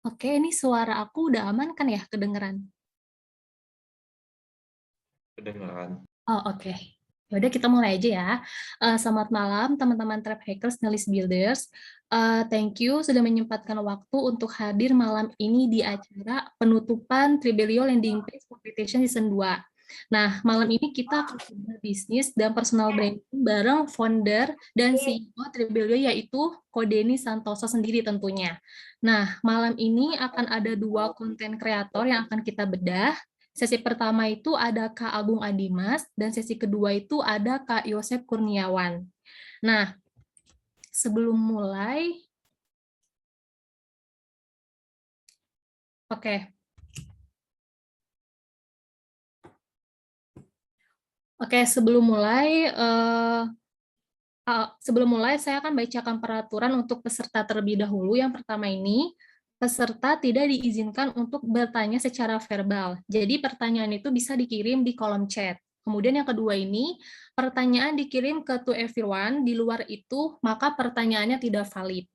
Oke, ini suara aku udah aman kan ya, kedengeran? Kedengaran. Oh, oke. Ya udah kita mulai aja ya. Selamat malam teman-teman Trap Hackers dan List Builders. Thank you sudah menyempatkan waktu untuk hadir malam ini di acara penutupan Tribelio Landing Page Competition Season 2. Nah, malam ini kita akan belajar bisnis dan personal branding bareng founder dan CEO Tribelio yaitu Kodeni Santoso sendiri tentunya. Nah, malam ini akan ada dua konten kreator yang akan kita bedah. Sesi pertama itu ada Kak Agung Adimas, dan sesi kedua itu ada Kak Yosep Kurniawan. Nah, sebelum mulai, oke, sebelum mulai saya akan bacakan peraturan untuk peserta terlebih dahulu. Yang pertama ini, peserta tidak diizinkan untuk bertanya secara verbal. Jadi pertanyaan itu bisa dikirim di kolom chat. Kemudian yang kedua ini, pertanyaan dikirim ke to everyone, di luar itu maka pertanyaannya tidak valid.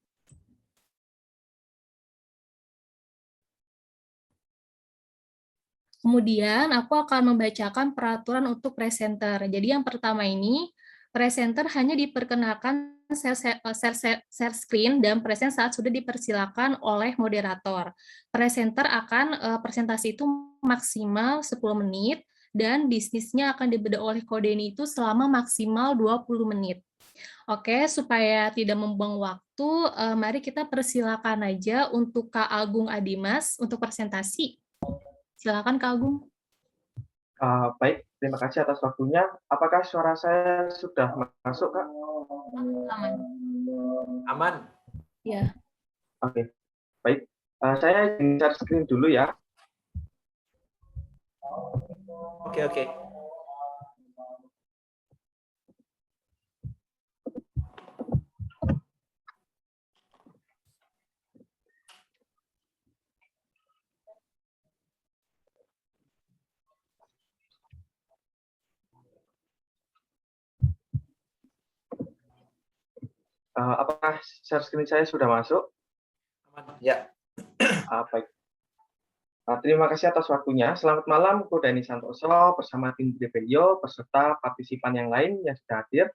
Kemudian aku akan membacakan peraturan untuk presenter. Jadi yang pertama ini, presenter hanya diperkenalkan share screen dan present saat sudah dipersilakan oleh moderator. Presenter akan presentasi itu maksimal 10 menit dan bisnisnya akan dibedah oleh Kodeni itu selama maksimal 20 menit. Oke, supaya tidak membuang waktu, mari kita persilakan aja untuk Kak Agung Adimas untuk presentasi. Silakan Kak Agung. Baik, terima kasih atas waktunya. Apakah suara saya sudah masuk, Kak? Aman. Aman. Ya. Oke, baik. Saya ingin share screen dulu ya. Oke. Apakah share screen saya sudah masuk? Aman. Ya. Baik. Terima kasih atas waktunya. Selamat malam, Kodeni Santoso bersama tim Tribelio, peserta partisipan yang lain yang sudah hadir.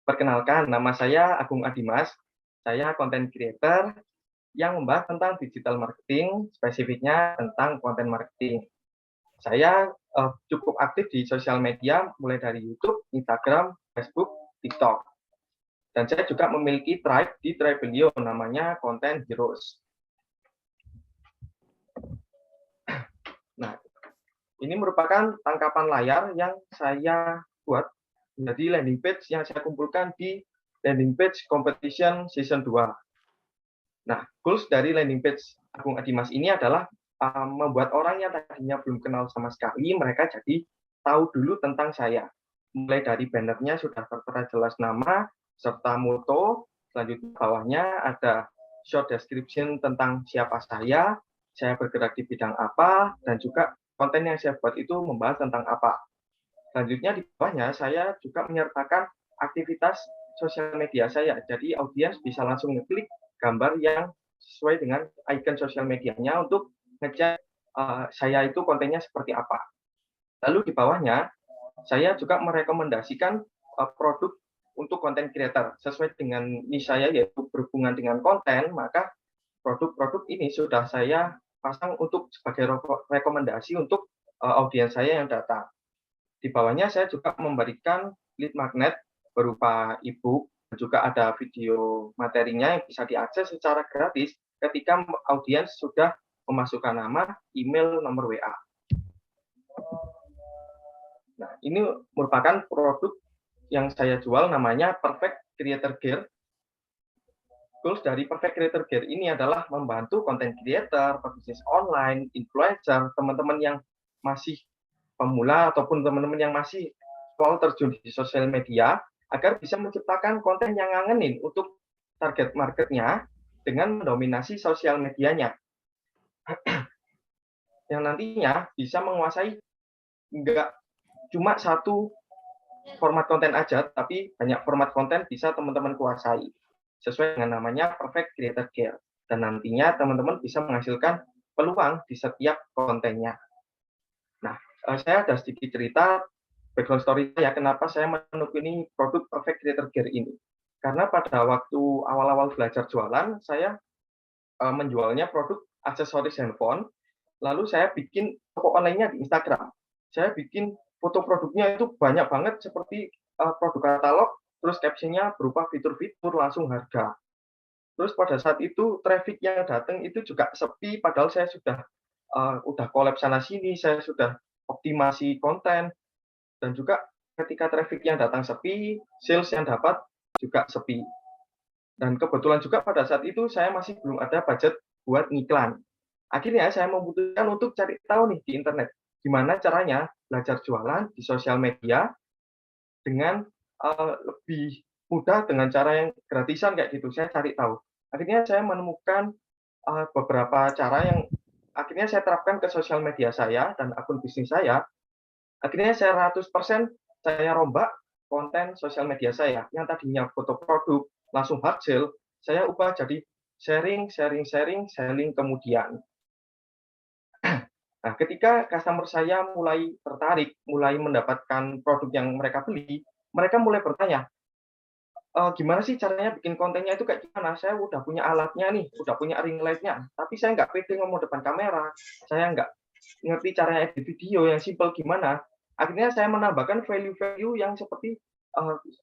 Perkenalkan, nama saya Agung Adimas. Saya content creator yang membahas tentang digital marketing, spesifiknya tentang konten marketing. Saya cukup aktif di sosial media, mulai dari YouTube, Instagram, Facebook, TikTok. Dan saya juga memiliki tribe di Tribelio, namanya Content Heroes. Nah, ini merupakan tangkapan layar yang saya buat menjadi landing page yang saya kumpulkan di landing page competition season 2. Nah, goals dari landing page Agung Adimas ini adalah membuat orang yang tadinya belum kenal sama sekali, mereka jadi tahu dulu tentang saya. Mulai dari bannernya sudah tertera jelas nama, serta moto, selanjutnya bawahnya ada short description tentang siapa saya bergerak di bidang apa, dan juga konten yang saya buat itu membahas tentang apa. Selanjutnya di bawahnya saya juga menyertakan aktivitas sosial media saya, jadi audiens bisa langsung ngeklik gambar yang sesuai dengan icon sosial medianya untuk ngecek saya itu kontennya seperti apa. Lalu di bawahnya saya juga merekomendasikan produk untuk konten creator sesuai dengan niche saya, yaitu berhubungan dengan konten, maka produk-produk ini sudah saya pasang untuk sebagai rekomendasi untuk audiens saya yang datang. Di bawahnya saya juga memberikan lead magnet berupa e-book, dan juga ada video materinya yang bisa diakses secara gratis ketika audiens sudah memasukkan nama, email, nomor WA. Nah, ini merupakan produk yang saya jual, namanya Perfect Creator Gear. Goals dari Perfect Creator Gear ini adalah membantu content creator, pebisnis online, influencer, teman-teman yang masih pemula ataupun teman-teman yang masih mau terjun di sosial media agar bisa menciptakan konten yang ngangenin untuk target marketnya dengan mendominasi sosial medianya. Yang nantinya bisa menguasai nggak cuma satu format konten aja, tapi banyak format konten bisa teman-teman kuasai sesuai dengan namanya Perfect Creator Gear. dan nantinya teman-teman bisa menghasilkan peluang di setiap kontennya. Nah, saya ada sedikit cerita background story saya kenapa saya menekuni produk Perfect Creator Gear ini. Karena pada waktu awal-awal belajar jualan, saya menjualnya produk aksesoris handphone, lalu saya bikin toko online-nya di Instagram. Saya bikin foto produknya itu banyak banget seperti produk katalog, terus caption-nya berupa fitur-fitur langsung harga. Terus pada saat itu traffic yang datang itu juga sepi, padahal saya sudah udah collab sana sini, saya sudah optimasi konten, dan juga ketika traffic yang datang sepi, sales yang dapat juga sepi. Dan kebetulan juga pada saat itu saya masih belum ada budget buat ngiklan. Akhirnya saya memutuskan untuk cari tahu nih di internet, gimana caranya belajar jualan di sosial media dengan lebih mudah dengan cara yang gratisan kayak gitu. Saya cari tahu. Akhirnya saya menemukan beberapa cara yang akhirnya saya terapkan ke sosial media saya dan akun bisnis saya. Akhirnya saya 100% saya rombak konten sosial media saya yang tadinya foto produk langsung hard sale, saya ubah jadi sharing kemudian. Nah, ketika customer saya mulai tertarik, mulai mendapatkan produk yang mereka beli, mereka mulai bertanya, gimana sih caranya bikin kontennya itu kayak gimana? Saya udah punya alatnya nih, udah punya ring light-nya, tapi saya nggak pede ngomong depan kamera, saya nggak ngerti caranya edit video yang simple gimana. Akhirnya saya menambahkan value-value yang seperti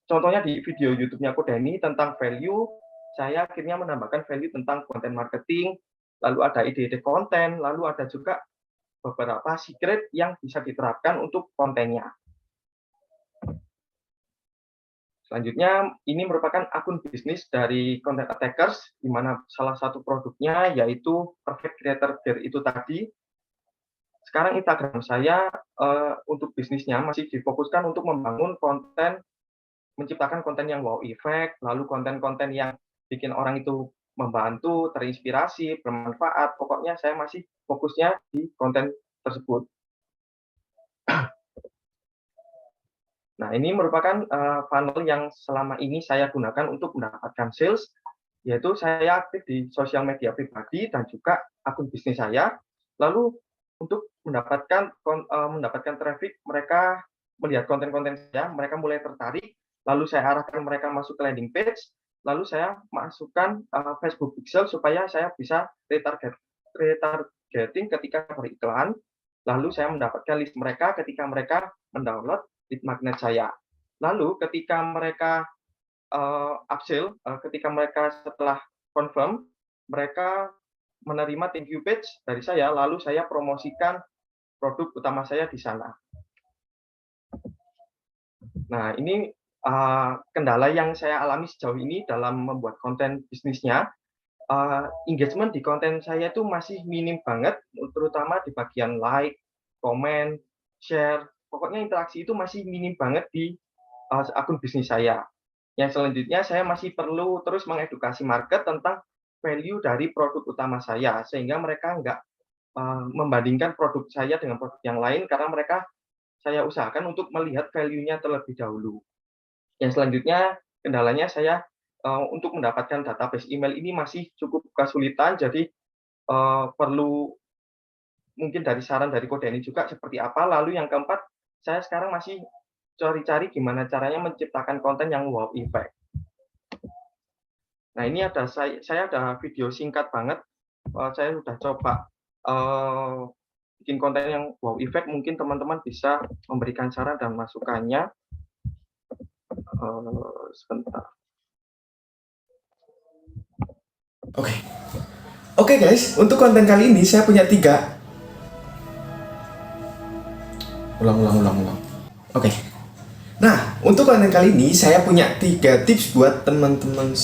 contohnya di video YouTube-nya Kodani tentang value, saya akhirnya menambahkan value tentang konten marketing, lalu ada ide-ide konten, lalu ada juga beberapa secret yang bisa diterapkan untuk kontennya. Selanjutnya, ini merupakan akun bisnis dari content attackers, di mana salah satu produknya yaitu Perfect Creator Gear itu tadi. Sekarang Instagram saya untuk bisnisnya masih difokuskan untuk membangun konten, menciptakan konten yang wow effect, lalu konten-konten yang bikin orang itu membantu, terinspirasi, bermanfaat. Pokoknya saya masih fokusnya di konten tersebut. Nah, ini merupakan funnel yang selama ini saya gunakan untuk mendapatkan sales, yaitu saya aktif di sosial media pribadi dan juga akun bisnis saya. Lalu untuk mendapatkan traffic, mereka melihat konten-konten saya, mereka mulai tertarik, lalu saya arahkan mereka masuk ke landing page, lalu saya masukkan Facebook Pixel supaya saya bisa retargeting ketika beriklan, lalu saya mendapatkan list mereka ketika mereka mendownload lead magnet saya. Lalu ketika mereka upsell, ketika mereka setelah confirm, mereka menerima thank you page dari saya, lalu saya promosikan produk utama saya di sana. Nah, ini kendala yang saya alami sejauh ini dalam membuat konten bisnisnya. Engagement di konten saya itu masih minim banget, terutama di bagian like, komen, share. Pokoknya interaksi itu masih minim banget di akun bisnis saya. Yang selanjutnya saya masih perlu terus mengedukasi market tentang value dari produk utama saya, sehingga mereka nggak membandingkan produk saya dengan produk yang lain, karena mereka saya usahakan untuk melihat value-nya terlebih dahulu. Yang selanjutnya, kendalanya saya untuk mendapatkan database email ini masih cukup kesulitan, jadi perlu mungkin dari saran dari Kodani juga seperti apa. Lalu yang keempat, saya sekarang masih cari-cari gimana caranya menciptakan konten yang wow effect. Nah, ini ada saya ada video singkat banget. Saya sudah coba bikin konten yang wow effect. Mungkin teman-teman bisa memberikan saran dan masukannya. Sebentar. Oke guys, untuk konten kali ini saya punya 3. Ulang. Oke. Nah, untuk konten kali ini saya punya 3 tips buat teman-teman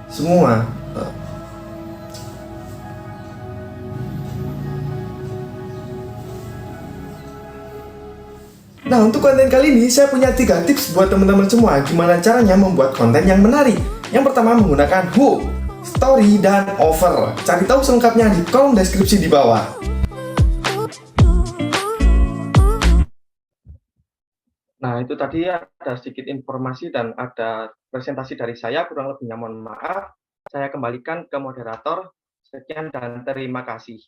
semua. Nah, untuk konten kali ini saya punya 3 tips buat teman-teman semua gimana caranya membuat konten yang menarik. Yang pertama menggunakan hook, story, dan over. Cari tahu selengkapnya di kolom deskripsi di bawah. Nah, itu tadi ada sedikit informasi dan ada presentasi dari saya, kurang lebihnya mohon maaf. saya kembalikan ke moderator. Sekian dan terima kasih.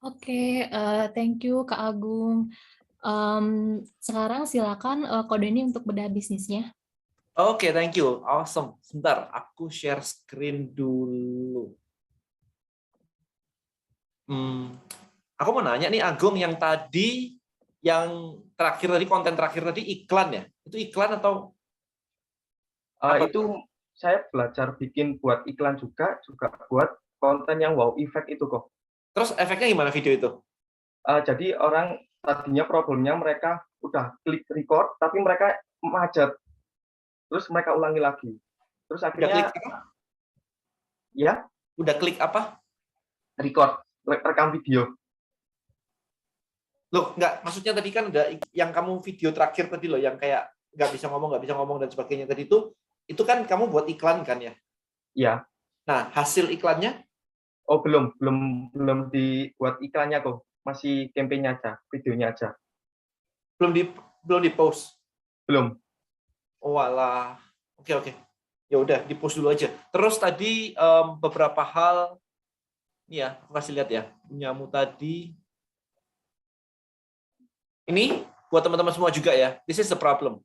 Oke, thank you Kak Agung. Sekarang silakan Kak Deni untuk bedah bisnisnya. Oke, thank you. Awesome. Sebentar, aku share screen dulu. Aku mau nanya nih Agung, yang tadi, yang terakhir tadi, konten terakhir tadi iklan ya? Itu iklan atau? Itu saya belajar bikin buat iklan juga buat konten yang wow effect itu kok. Terus efeknya gimana video itu? Jadi orang tadinya problemnya mereka udah klik record, tapi mereka macet. Terus mereka ulangi lagi. Terus Udah akhirnya, klik apa? ya, Udah klik apa? record, rekam video. Loh, enggak, maksudnya tadi kan udah yang kamu video terakhir tadi loh, yang kayak nggak bisa ngomong dan sebagainya tadi itu kan kamu buat iklan kan ya? Iya. Nah, hasil iklannya? Oh, belum dibuat iklannya kok. Masih campaign-nya aja, videonya aja. Belum di post. Belum. Oh, walah. Oke. Ya udah, di post dulu aja. Terus tadi beberapa hal ini ya, aku kasih lihat ya. Punyamu tadi. Ini buat teman-teman semua juga ya. This is the problem.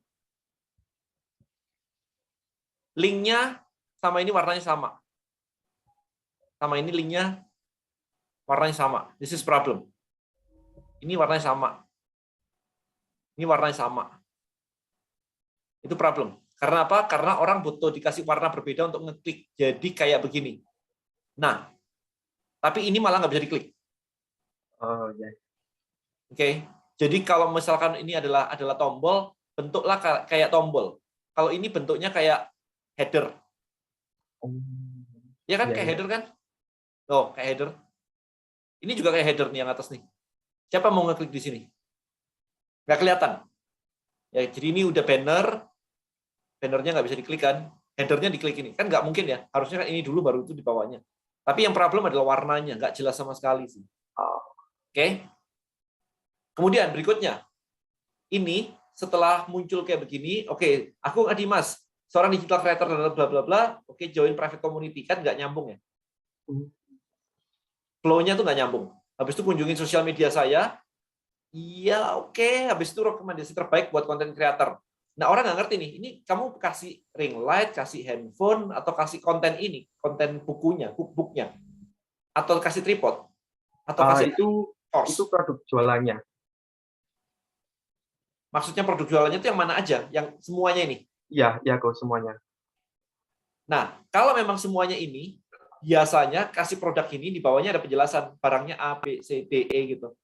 Linknya sama ini warnanya sama. Sama ini linknya warnanya sama. This is problem. Ini warnanya sama. Ini warnanya sama. Itu problem. Karena apa? Karena orang butuh dikasih warna berbeda untuk ngeklik. Jadi kayak begini. Nah, tapi ini malah nggak bisa diklik. Oh, ya. Oke. Jadi kalau misalkan ini adalah tombol, bentuklah kayak tombol. Kalau ini bentuknya kayak header. Ya kan, kayak header kan? Oh, kayak header. Ini juga kayak header nih yang atas nih. Siapa mau ngeklik di sini? Nggak kelihatan. Ya, jadi ini udah bannernya nggak bisa diklik kan? Headernya diklik ini. Kan nggak mungkin ya. Harusnya kan ini dulu baru itu di bawahnya. Tapi yang problem adalah warnanya, nggak jelas sama sekali sih. Oke. Kemudian berikutnya, ini setelah muncul kayak begini, oke, aku Dimas, seorang digital creator dan bla bla bla, oke, join private community, kan nggak nyambung ya. Flow-nya tuh nggak nyambung. Habis itu kunjungin sosial media saya, iya oke, habis itu rekomendasi terbaik buat konten creator. Nah, orang nggak ngerti nih, ini kamu kasih ring light, kasih handphone, atau kasih konten ini, konten bukunya, cookbooknya, atau kasih tripod, atau kasih itu produk jualannya. Maksudnya produk jualannya itu yang mana aja? Yang semuanya ini? Iya kok semuanya. Nah, kalau memang semuanya ini, biasanya kasih produk ini di bawahnya ada penjelasan barangnya A, B, C, D, E gitu.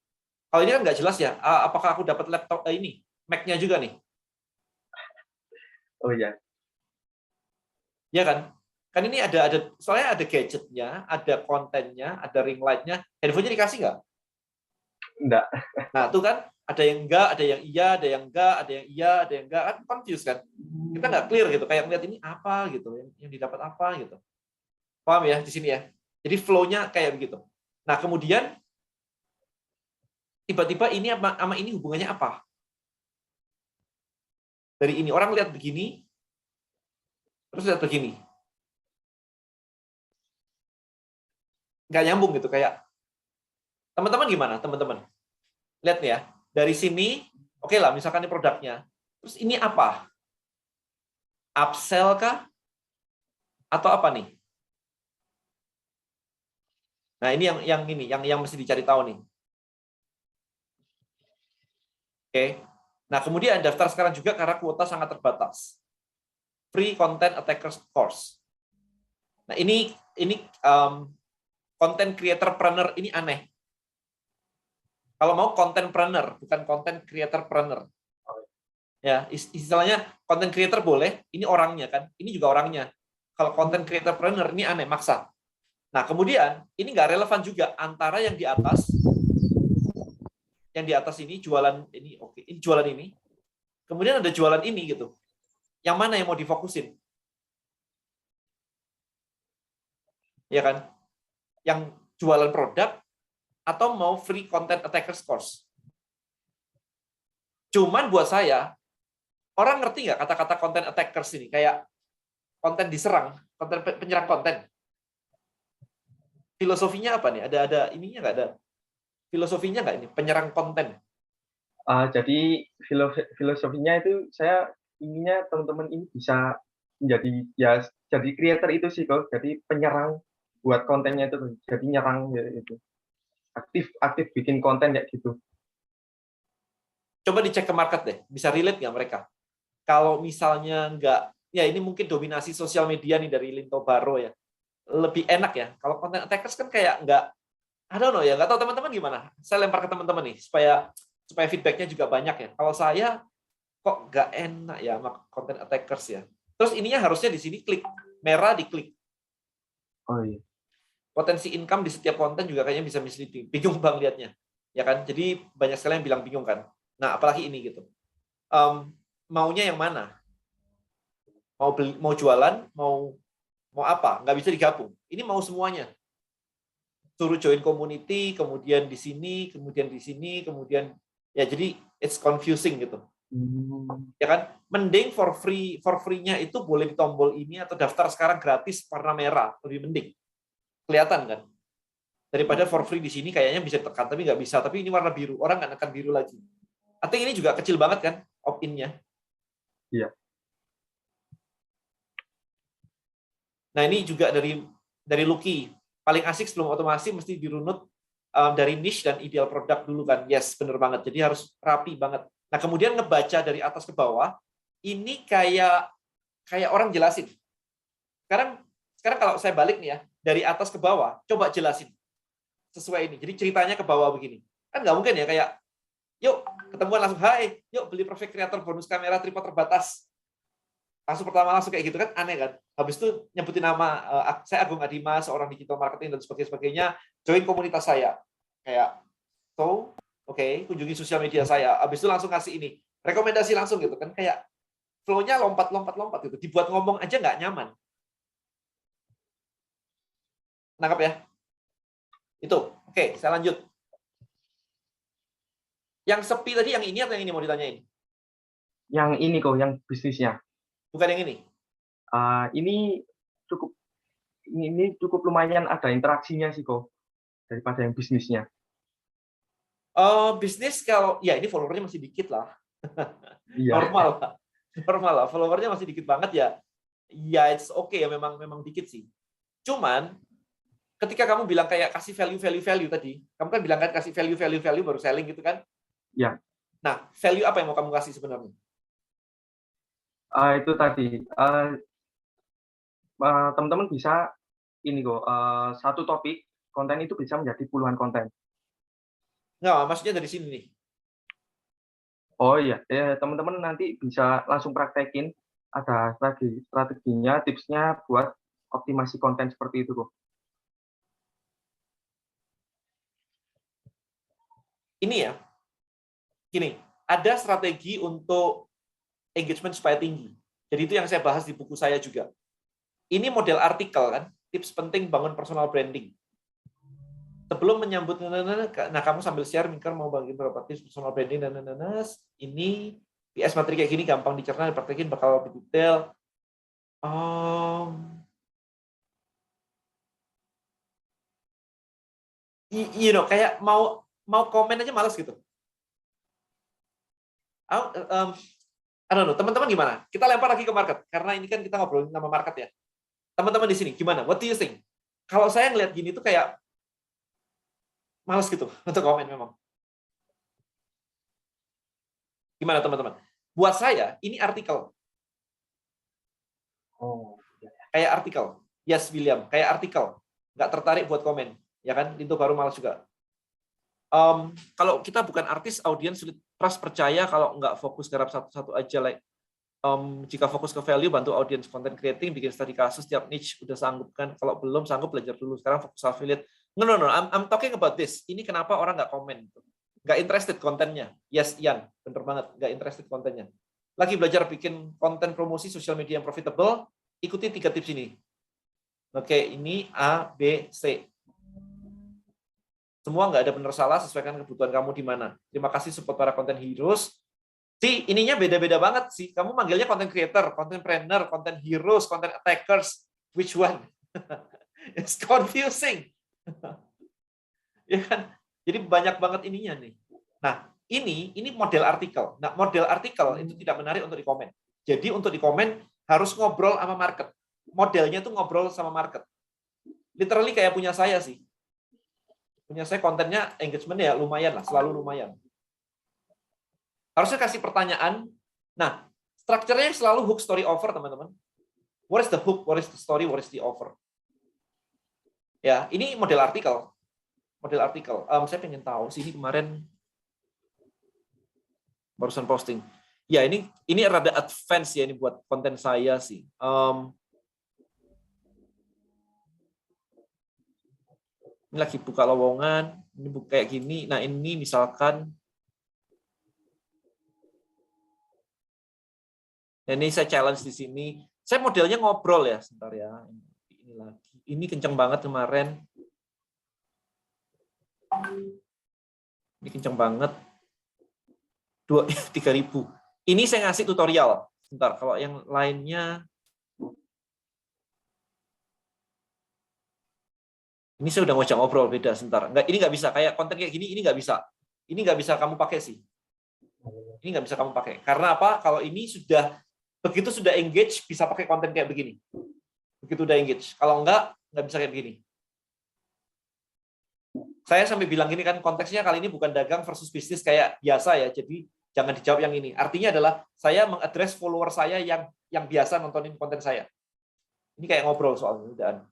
Kalau ini kan nggak jelas ya. Apakah aku dapat laptop ini, Mac-nya juga nih? Oh iya. Ya kan? Kan ini ada soalnya ada gadgetnya, ada kontennya, ada ring light-nya. Handphonenya dikasih nggak? Enggak. Nah, itu kan ada yang enggak, ada yang iya, ada yang enggak, ada yang iya, ada yang enggak, kan confused kan? Kita nggak clear gitu, kayak melihat ini apa gitu, yang didapat apa gitu. Paham ya di sini ya? Jadi flow-nya kayak begitu. Nah, kemudian tiba-tiba ini sama ini hubungannya apa? Dari ini orang lihat begini, terus lihat begini. Nggak nyambung gitu, kayak teman-teman gimana? Teman-teman lihat nih ya, dari sini oke lah, misalkan ini produknya, terus ini apa? Upsell kah? Atau apa nih? Nah, ini yang mesti dicari tahu nih. Oke. Nah, kemudian daftar sekarang juga karena kuota sangat terbatas. Free Content Attackers Course. Nah, ini content creator-planner ini aneh. Kalau mau content-planner, bukan content creator-planner. Ya, istilahnya content creator boleh, ini orangnya kan, ini juga orangnya. Kalau content creator-planner ini aneh, maksa. Nah, kemudian ini nggak relevan juga antara yang di atas ini jualan ini, oke, ini jualan ini. Kemudian ada jualan ini gitu. Yang mana yang mau difokusin? Ya kan? Yang jualan produk atau mau free content attackers course? Cuman buat saya, orang ngerti nggak kata-kata content attackers ini? Kayak konten diserang, konten penyerang konten. Filosofinya apa nih? Ada ininya nggak, ada filosofinya nggak ini penyerang konten? Jadi filosofinya itu saya inginnya teman-teman ini bisa menjadi ya jadi creator itu sih kok. Jadi penyerang buat kontennya itu, jadi nyerang ya, itu aktif bikin konten kayak gitu. Coba dicek ke market deh, bisa relate nggak mereka? Kalau misalnya nggak, ya ini mungkin dominasi sosial media nih dari Linto Baro ya, lebih enak ya. Kalau content attackers kan kayak nggak, I don't know ya, nggak tahu teman-teman gimana. Saya lempar ke teman-teman nih supaya feedbacknya juga banyak ya. Kalau saya kok nggak enak ya sama content attackers ya. Terus ininya harusnya di sini klik merah, diklik. Oh iya. Potensi income di setiap konten juga kayaknya bisa misleading. Bingung bang liatnya, ya kan? Jadi banyak sekali yang bilang bingung kan. Nah apalagi ini gitu. Maunya yang mana? Mau jualan, mau apa? Nggak bisa digabung. Ini mau semuanya. Suruh join community, kemudian di sini, kemudian ya jadi it's confusing gitu. Ya kan? Mending for free-nya itu boleh di tombol ini atau daftar sekarang gratis warna merah, lebih mending. Kelihatan kan? Daripada for free di sini kayaknya bisa ditekan tapi nggak bisa, tapi ini warna biru, orang nggak nekan biru lagi. Atau ini juga kecil banget kan opt-in-nya. Iya. Nah, ini juga dari Lucky. Paling asik sebelum otomasi mesti dirunut dari niche dan ideal produk dulu kan. Yes, bener banget. Jadi harus rapi banget. Nah, kemudian ngebaca dari atas ke bawah, ini kayak orang jelasin. Sekarang kalau saya balik nih ya, dari atas ke bawah, coba jelasin sesuai ini. Jadi ceritanya ke bawah begini. Kan nggak mungkin ya kayak, yuk ketemuan langsung, hai, yuk beli Perfect Creator bonus kamera tripod terbatas. Langsung pertama langsung kayak gitu kan, aneh kan. Habis itu nyebutin nama, saya Agung Adima, seorang digital marketing dan sebagainya, join komunitas saya. Kayak, so, oke, kunjungi sosial media saya. Habis itu langsung kasih ini, rekomendasi langsung gitu kan, kayak flow-nya lompat gitu. Dibuat ngomong aja nggak nyaman. Nangkap ya? Itu, oke, saya lanjut. Yang sepi tadi yang ini atau yang ini mau ditanyain? Yang ini kok, yang bisnisnya. Bukan yang ini? Ini cukup lumayan ada interaksinya sih kok daripada yang bisnisnya. Bisnis kalau ya ini followernya masih dikit lah. Iya. Normal lah. Followernya masih dikit banget ya. Ya it's okay ya, memang dikit sih. Cuman ketika kamu bilang kayak kasih value tadi, kamu kan bilang kan kasih value baru selling gitu kan? Ya. Nah, value apa yang mau kamu kasih sebenarnya? Itu tadi teman-teman bisa ini kok, satu topik konten itu bisa menjadi puluhan konten. Nggak, maksudnya dari sini nih. Oh iya, teman-teman nanti bisa langsung praktekin, ada strateginya, tipsnya buat optimasi konten seperti itu kok. Ini ya, gini, ada strategi untuk engagement supaya tinggi. Jadi itu yang saya bahas di buku saya juga. Ini model artikel kan, tips penting bangun personal branding. Sebelum menyambut, nah kamu sambil share, Minker mau bagi beberapa tips personal branding, ini PS materi kayak gini gampang dicerna, dipraktekin bakal lebih detail. Kayak mau komen aja malas gitu. I don't know, teman-teman gimana? Kita lempar lagi ke market, karena ini kan kita ngobrolin nama market ya. Teman-teman di sini, gimana? What do you think? Kalau saya ngeliat gini tuh kayak males gitu untuk komen memang. Gimana teman-teman? Buat saya, ini artikel. Oh, kayak artikel. Yes, William, kayak artikel. Nggak tertarik buat komen. Ya kan? Itu baru malas juga. Kalau kita bukan artis, audiens sulit trust percaya kalau nggak fokus garap satu-satu aja. Jika fokus ke value, bantu audiens content creating, bikin studi kasus, tiap niche udah sanggup kan. Kalau belum sanggup, belajar dulu. Sekarang fokus affiliate. No. I'm talking about this. Ini kenapa orang nggak komen. Nggak interested kontennya. Yes, Ian. Bener banget. Nggak interested kontennya. Lagi belajar bikin konten promosi sosial media yang profitable, ikuti 3 tips ini. Oke, ini A, B, C. Semua nggak ada benar salah, sesuaikan kebutuhan kamu di mana. Terima kasih support para content heroes. ininya beda-beda banget sih. Kamu manggilnya content creator, content planner, content heroes, content attackers. Which one? It's confusing. Ya kan? Jadi banyak banget ininya nih. Nah, ini model artikel. Nah, model artikel itu tidak menarik untuk dikomen. Jadi untuk dikomen harus ngobrol sama market. Modelnya tuh ngobrol sama market. Literally kayak punya saya sih. Punya saya kontennya engagement-nya ya lumayan lah, selalu lumayan. Harusnya kasih pertanyaan. Nah, strukturnya selalu hook, story, offer, teman-teman. What is the hook? What is the story? What is the offer? Ya, ini model artikel. Model artikel. Saya pengen tahu sih ini kemarin barusan posting. Ya, ini rada advance ya ini buat konten saya sih. Ini lagi buka lowongan, ini buka kayak gini. Nah, ini misalkan ini saya challenge di sini. Saya modelnya ngobrol ya, sebentar ya. Ini lagi. Ini kenceng banget kemarin. Ini kenceng banget. 3.000. Ini saya ngasih tutorial. Sebentar, kalau yang lainnya ini saya udah ngajak ngobrol beda sebentar. Ini nggak bisa kayak konten kayak gini, ini nggak bisa. Ini nggak bisa kamu pakai sih. Ini nggak bisa kamu pakai. Karena apa? Kalau ini begitu sudah engage, bisa pakai konten kayak begini. Begitu udah engage. Kalau nggak bisa kayak begini. Saya sampai bilang gini kan, konteksnya kali ini bukan dagang versus bisnis kayak biasa ya. Jadi jangan dijawab yang ini. Artinya adalah saya mengadres follower saya yang biasa nontonin konten saya. Ini kayak ngobrol soal kerjaan.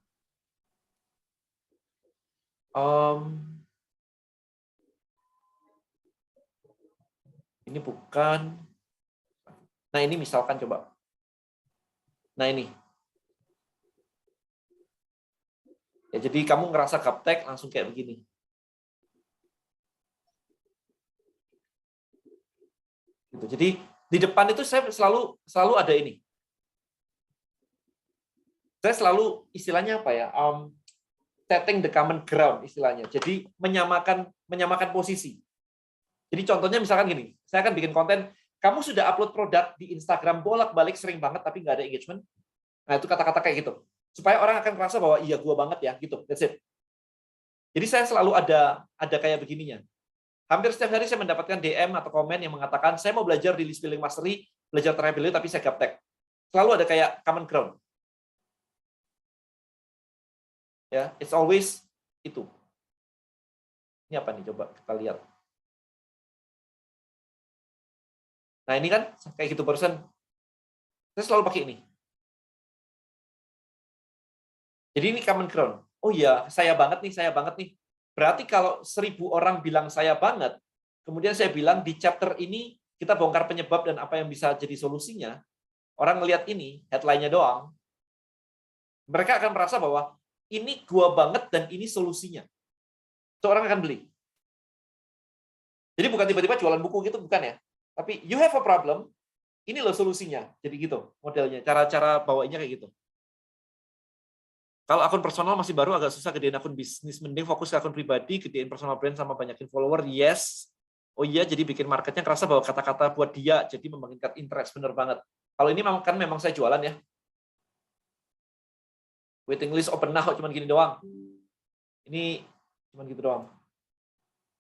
Ini bukan. Nah, ini misalkan coba. Nah, ini. Ya, jadi kamu ngerasa gaptek langsung kayak begini. Gitu. Jadi di depan itu saya selalu ada ini. Saya selalu istilahnya apa ya? Setting the common ground istilahnya. Jadi menyamakan posisi. Jadi contohnya misalkan gini, saya akan bikin konten, kamu sudah upload produk di Instagram bolak-balik sering banget tapi nggak ada engagement. Nah, itu kata-kata kayak gitu. Supaya orang akan merasa bahwa iya gua banget ya, gitu. That's it. Jadi saya selalu ada kayak begininya. Hampir setiap hari saya mendapatkan DM atau komen yang mengatakan, saya mau belajar di list building mastery, belajar travel tapi saya gaptek. Selalu ada kayak common ground. Ya, it's always itu. Ini apa nih? Coba kita lihat. Nah, ini kan kayak gitu barusan. Saya selalu pakai ini. Jadi ini common ground. Oh iya, saya banget nih. Berarti kalau 1.000 orang bilang saya banget, kemudian saya bilang di chapter ini kita bongkar penyebab dan apa yang bisa jadi solusinya, orang ngelihat ini, headline-nya doang, mereka akan merasa bahwa ini gua banget dan ini solusinya. So, orang akan beli. Jadi bukan tiba-tiba jualan buku gitu, bukan ya. Tapi you have a problem, ini loh solusinya. Jadi gitu modelnya, cara bawainya kayak gitu. Kalau akun personal masih baru, agak susah gedein akun bisnis. Mending fokus ke akun pribadi, gedein personal brand sama banyakin follower. Yes. Oh iya, jadi bikin marketnya kerasa bahwa kata-kata buat dia, jadi membangkitkan interest. Bener banget. Kalau ini memang saya jualan ya. Waiting list open now, cuman gini doang. Ini cuman gitu doang.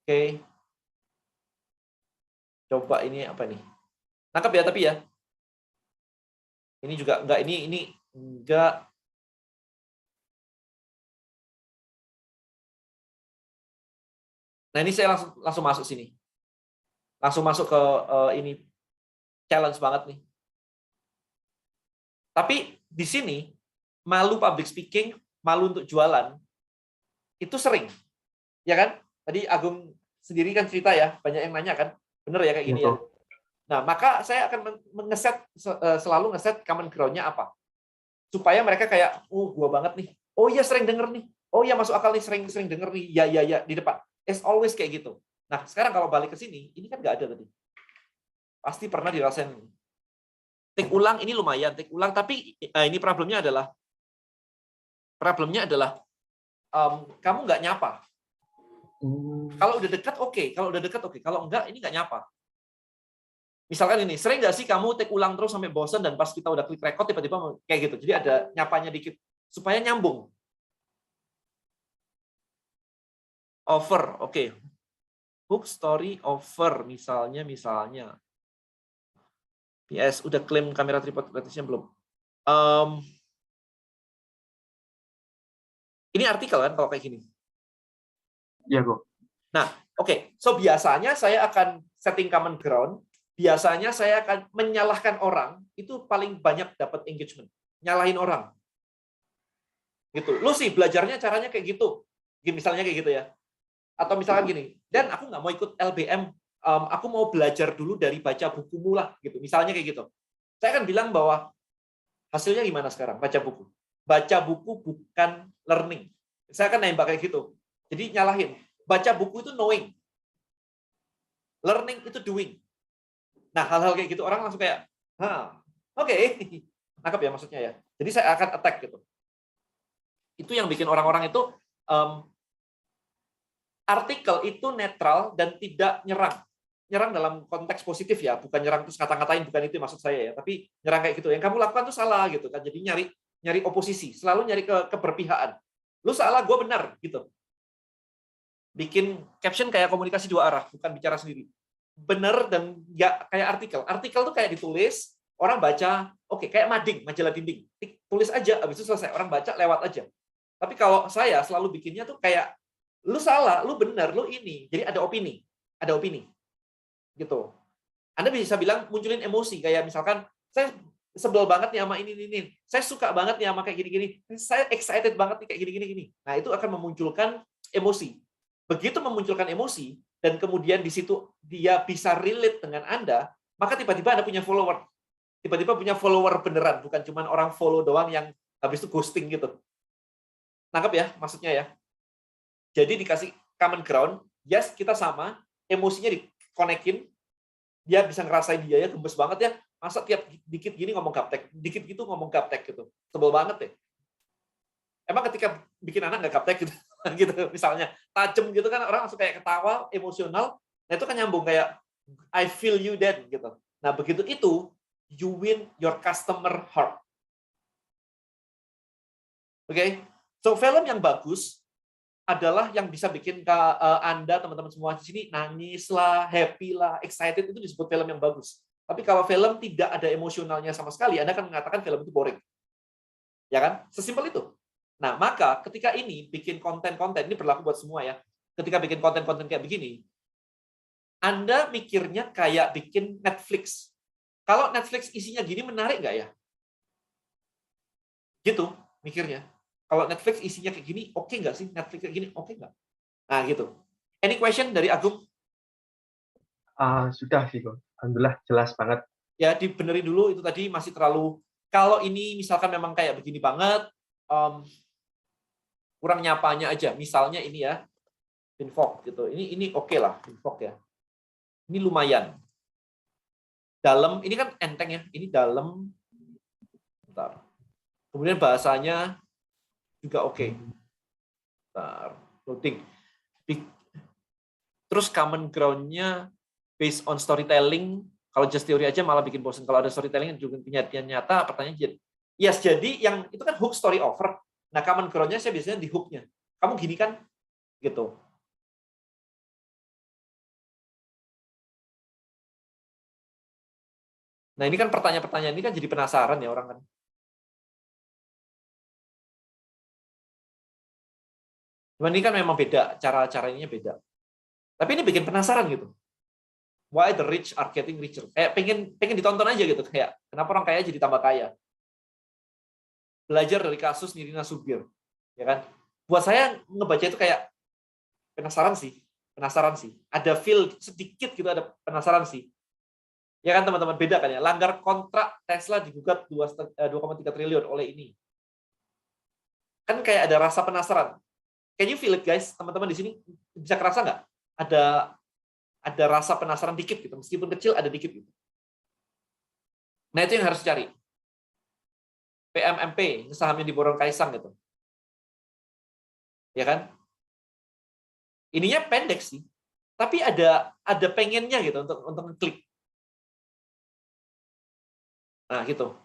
Oke. Coba ini apa nih? Nangkep ya tapi ya. Ini juga enggak, ini enggak. Nah, ini saya langsung masuk sini. Langsung masuk ke ini. Challenge banget nih. Tapi di sini malu public speaking, malu untuk jualan, itu sering. Ya kan? Tadi Agung sendiri kan cerita ya, banyak yang nanya kan? Bener ya kayak gini ya? Nah, maka saya akan selalu ngeset common ground-nya apa? Supaya mereka kayak, gua banget nih. Oh iya, sering denger nih. Oh iya, masuk akal nih, sering denger nih. Ya, di depan. It's always kayak gitu. Nah, sekarang kalau balik ke sini, ini kan nggak ada tadi. Pasti pernah dirasain. Take ulang ini lumayan, take ulang. Tapi ini problemnya adalah kamu nggak nyapa. Kalau udah dekat, oke. Kalau udah dekat, oke. Kalau enggak, ini nggak nyapa. Misalkan ini, sering nggak sih kamu take ulang terus sampai bosan dan pas kita udah klik record tiba-tiba kayak gitu. Jadi ada nyapanya dikit supaya nyambung. Over, oke. Hook story over misalnya. PS udah klaim kamera tripod gratisnya belum? Ini artikel kan kalau kayak gini. Iya, kok. Nah, oke. So biasanya saya akan setting common ground. Biasanya saya akan menyalahkan orang, itu paling banyak dapat engagement. Nyalahin orang. Gitu. Lu sih belajarnya caranya kayak gitu. Misalnya kayak gitu ya. Atau misalkan gini, dan aku nggak mau ikut LBM, aku mau belajar dulu dari baca bukumu lah. Gitu. Misalnya kayak gitu. Saya akan bilang bahwa hasilnya gimana sekarang? Baca buku. Baca buku bukan learning. Saya akan nembak kayak gitu. Jadi nyalahin. Baca buku itu knowing. Learning itu doing. Nah, hal-hal kayak gitu orang langsung kayak, oke. Nangkep ya maksudnya ya. Jadi saya akan attack gitu. Itu yang bikin orang-orang itu artikel itu netral dan tidak nyerang. Nyerang dalam konteks positif ya, bukan nyerang terus ngata-ngatain, bukan itu maksud saya ya. Tapi nyerang kayak gitu. Yang kamu lakukan itu salah gitu kan. Jadi nyari oposisi, selalu nyari keberpihakan. Lu salah, gue benar gitu. Bikin caption kayak komunikasi dua arah, bukan bicara sendiri. Bener dan nggak kayak artikel. Artikel tuh kayak ditulis, orang baca, oke, kayak mading, majalah dinding. Tulis aja, habis itu selesai. Orang baca, lewat aja. Tapi kalau saya selalu bikinnya tuh kayak, lu salah, lu bener, lu ini. Jadi ada opini. Ada opini. Gitu. Anda bisa bilang, munculin emosi. Kayak misalkan, saya sebel banget nih sama ini. Saya suka banget nih sama kayak gini-gini. Saya excited banget nih kayak gini-gini. Nah, itu akan memunculkan emosi. Begitu memunculkan emosi, dan kemudian di situ dia bisa relate dengan Anda, maka tiba-tiba Anda punya follower. Tiba-tiba punya follower beneran, bukan cuma orang follow doang yang habis itu ghosting gitu. Nangkep ya maksudnya ya? Jadi dikasih common ground, yes kita sama, emosinya dikonekin, dia bisa ngerasain dia ya, gemes banget ya, masa tiap dikit gini ngomong gaptek, dikit gitu ngomong gaptek gitu. Sebel banget deh. Emang ketika bikin anak nggak gaptek gitu, gitu misalnya tajem gitu kan orang langsung kayak ketawa emosional, nah itu kan nyambung kayak I feel you then gitu. Nah begitu itu you win your customer heart. Oke, so film yang bagus adalah yang bisa bikin Anda teman-teman semua di sini nangis lah, happy lah, excited, itu disebut film yang bagus. Tapi kalau film tidak ada emosionalnya sama sekali, Anda akan mengatakan film itu boring. Ya kan? Sesimpel itu. Nah, maka ketika ini bikin konten-konten, ini berlaku buat semua ya. Ketika bikin konten-konten kayak begini, Anda mikirnya kayak bikin Netflix. Kalau Netflix isinya gini, menarik nggak ya? Gitu mikirnya. Kalau Netflix isinya kayak gini, oke nggak sih? Netflix kayak gini, oke nggak? Nah, gitu. Any question dari Agung? Sudah sih, kok. Alhamdulillah, jelas banget. Ya, dibenerin dulu, itu tadi masih terlalu, kalau ini misalkan memang kayak begini banget, kurang nyapanya aja. Misalnya ini ya, Finfog gitu. Ini oke lah, Finfog ya. Ini lumayan. Dalam, ini kan enteng ya. Ini dalam. Bentar. Kemudian bahasanya juga oke. Bentar. Loading. Terus common ground-nya based on storytelling. Kalau just theory aja malah bikin bosan. Kalau ada storytelling yang juga penyajian nyata, pertanyaan yes, jadi yang itu kan hook story over. Nah, common ground-nya saya biasanya di hook-nya. Kamu gini kan? Gitu. Nah, ini kan pertanyaan-pertanyaan ini kan jadi penasaran ya orang kan. Cuman ini kan memang beda, cara-caranya beda. Tapi ini bikin penasaran gitu. Why the rich are getting richer? Kayak pengen ditonton aja gitu. Kayak, kenapa orang kaya jadi tambah kaya? Belajar dari kasus Nirina Subir. Ya kan? Buat saya ngebaca itu kayak penasaran sih. Ada feel sedikit gitu, ada penasaran sih. Ya kan teman-teman, beda kan ya. Langgar kontrak Tesla digugat 2,3 triliun oleh ini. Kan kayak ada rasa penasaran. Can you feel it guys? Teman-teman di sini bisa kerasa nggak? Ada rasa penasaran dikit gitu. Meskipun kecil ada dikit gitu. Nah itu yang harus dicari. PMMP, saham yang diborong Kaisang gitu. Ya kan? Ininya pendek sih. Tapi ada pengennya gitu untuk ngeklik. Nah, gitu.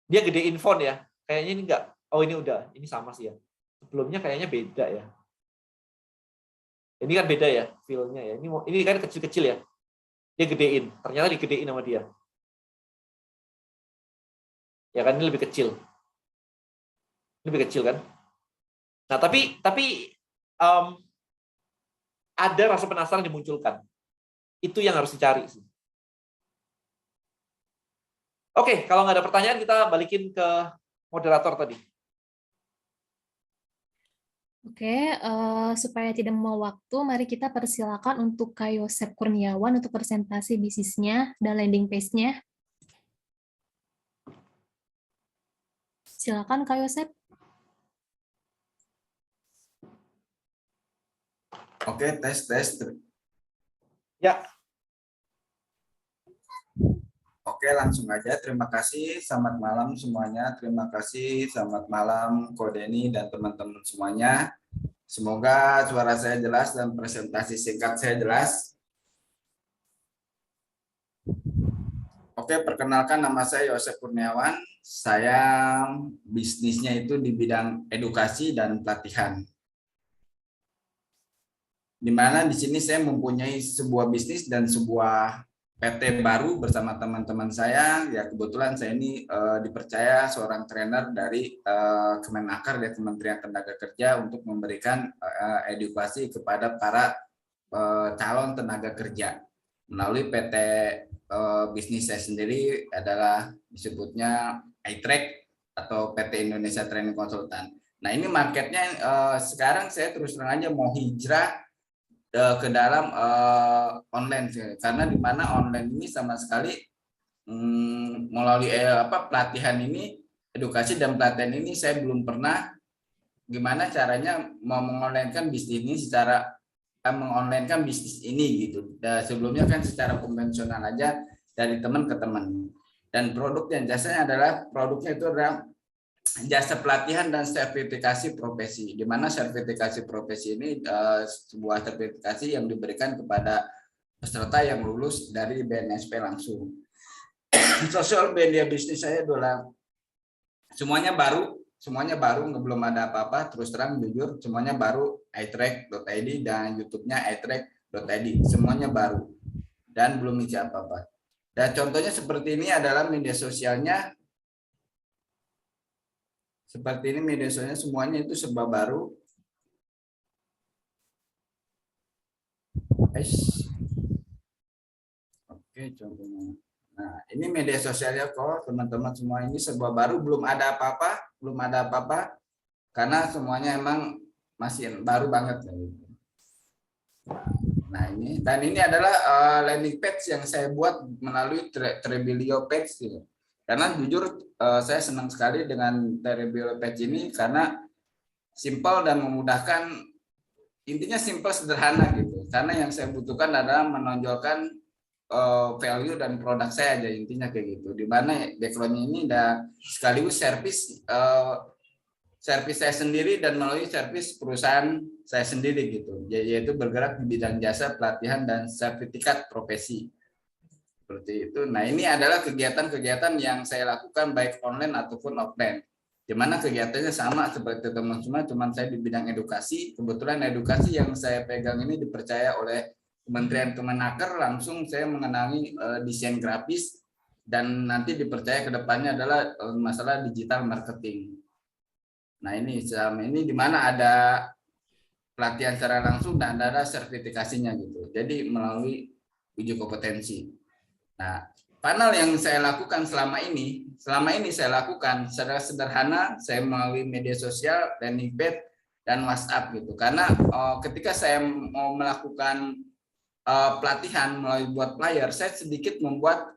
Dia gedein font ya. Kayaknya ini enggak. Oh, ini udah. Ini sama sih ya. Sebelumnya kayaknya beda ya. Ini kan beda ya feel-nya ya. Ini kan kecil-kecil ya. Dia gedein. Ternyata digedein sama dia. Ya kan ini lebih kecil. Lebih kecil kan? Nah, tapi ada rasa penasaran dimunculkan. Itu yang harus dicari sih. Oke, kalau nggak ada pertanyaan kita balikin ke moderator tadi. Oke, supaya tidak membuang waktu, mari kita persilakan untuk Kak Yosep Kurniawan untuk presentasi bisnisnya dan landing page-nya. Silakan Kak Yosep. Oke, tes. Ya. Oke, langsung aja. Terima kasih. Selamat malam semuanya. Terima kasih. Selamat malam Ko Denny dan teman-teman semuanya. Semoga suara saya jelas dan presentasi singkat saya jelas. Oke, perkenalkan nama saya Yosep Kurniawan. Saya bisnisnya itu di bidang edukasi dan pelatihan. Di mana di sini saya mempunyai sebuah bisnis dan sebuah PT baru bersama teman-teman saya. Ya kebetulan saya ini dipercaya seorang trainer dari Kemenaker dari Kementerian Tenaga Kerja untuk memberikan edukasi kepada para calon tenaga kerja melalui PT bisnis saya sendiri adalah disebutnya iTrack atau PT Indonesia Training Consultant. Nah ini marketnya sekarang saya terus terang aja mau hijrah ke dalam online sih. Karena di mana online ini sama sekali melalui pelatihan ini, edukasi dan pelatihan ini saya belum pernah gimana caranya mau mengonlinekan bisnis ini secara mengonlinekan bisnis ini gitu. Dan sebelumnya kan secara konvensional aja dari teman ke teman. Dan produk dan jasanya adalah produknya itu adalah jasa pelatihan dan sertifikasi profesi, di mana sertifikasi profesi ini sebuah sertifikasi yang diberikan kepada peserta yang lulus dari BNSP langsung. Sosial media bisnis saya adalah semuanya baru, belum ada apa-apa, terus terang jujur, semuanya baru, iTrack.id dan YouTube-nya iTrack.id, semuanya baru dan belum isi apa-apa. Dan contohnya seperti ini adalah media sosialnya. Seperti ini media sosialnya semuanya itu serba baru. Oke, contohnya. Nah, ini media sosialnya kok teman-teman semua ini serba baru, belum ada apa-apa, karena semuanya emang masih baru banget. Nah ini, dan ini adalah landing page yang saya buat melalui Trebillio page gitu. Karena jujur saya senang sekali dengan Trebillio page ini karena simpel dan memudahkan, intinya simpel sederhana gitu. Karena yang saya butuhkan adalah menonjolkan value dan produk saya aja, intinya kayak gitu. Di mana background-nya ini dan sekaligus servis saya sendiri dan melalui servis perusahaan saya sendiri gitu. Yaitu bergerak di bidang jasa pelatihan dan sertifikat profesi. Seperti itu. Nah, ini adalah kegiatan-kegiatan yang saya lakukan baik online ataupun offline. Di mana kegiatannya sama seperti teman-teman, cuma saya di bidang edukasi. Kebetulan edukasi yang saya pegang ini dipercaya oleh Kementerian Kemenaker, langsung saya mengenali desain grafis dan nanti dipercaya ke depannya adalah masalah digital marketing. Nah, ini di mana ada pelatihan secara langsung dan ada sertifikasinya gitu. Jadi melalui uji kompetensi. Nah, panel yang saya lakukan selama ini saya lakukan secara sederhana, saya melalui media sosial, landing page, dan WhatsApp gitu. Karena ketika saya mau melakukan pelatihan melalui buat flyer, saya sedikit membuat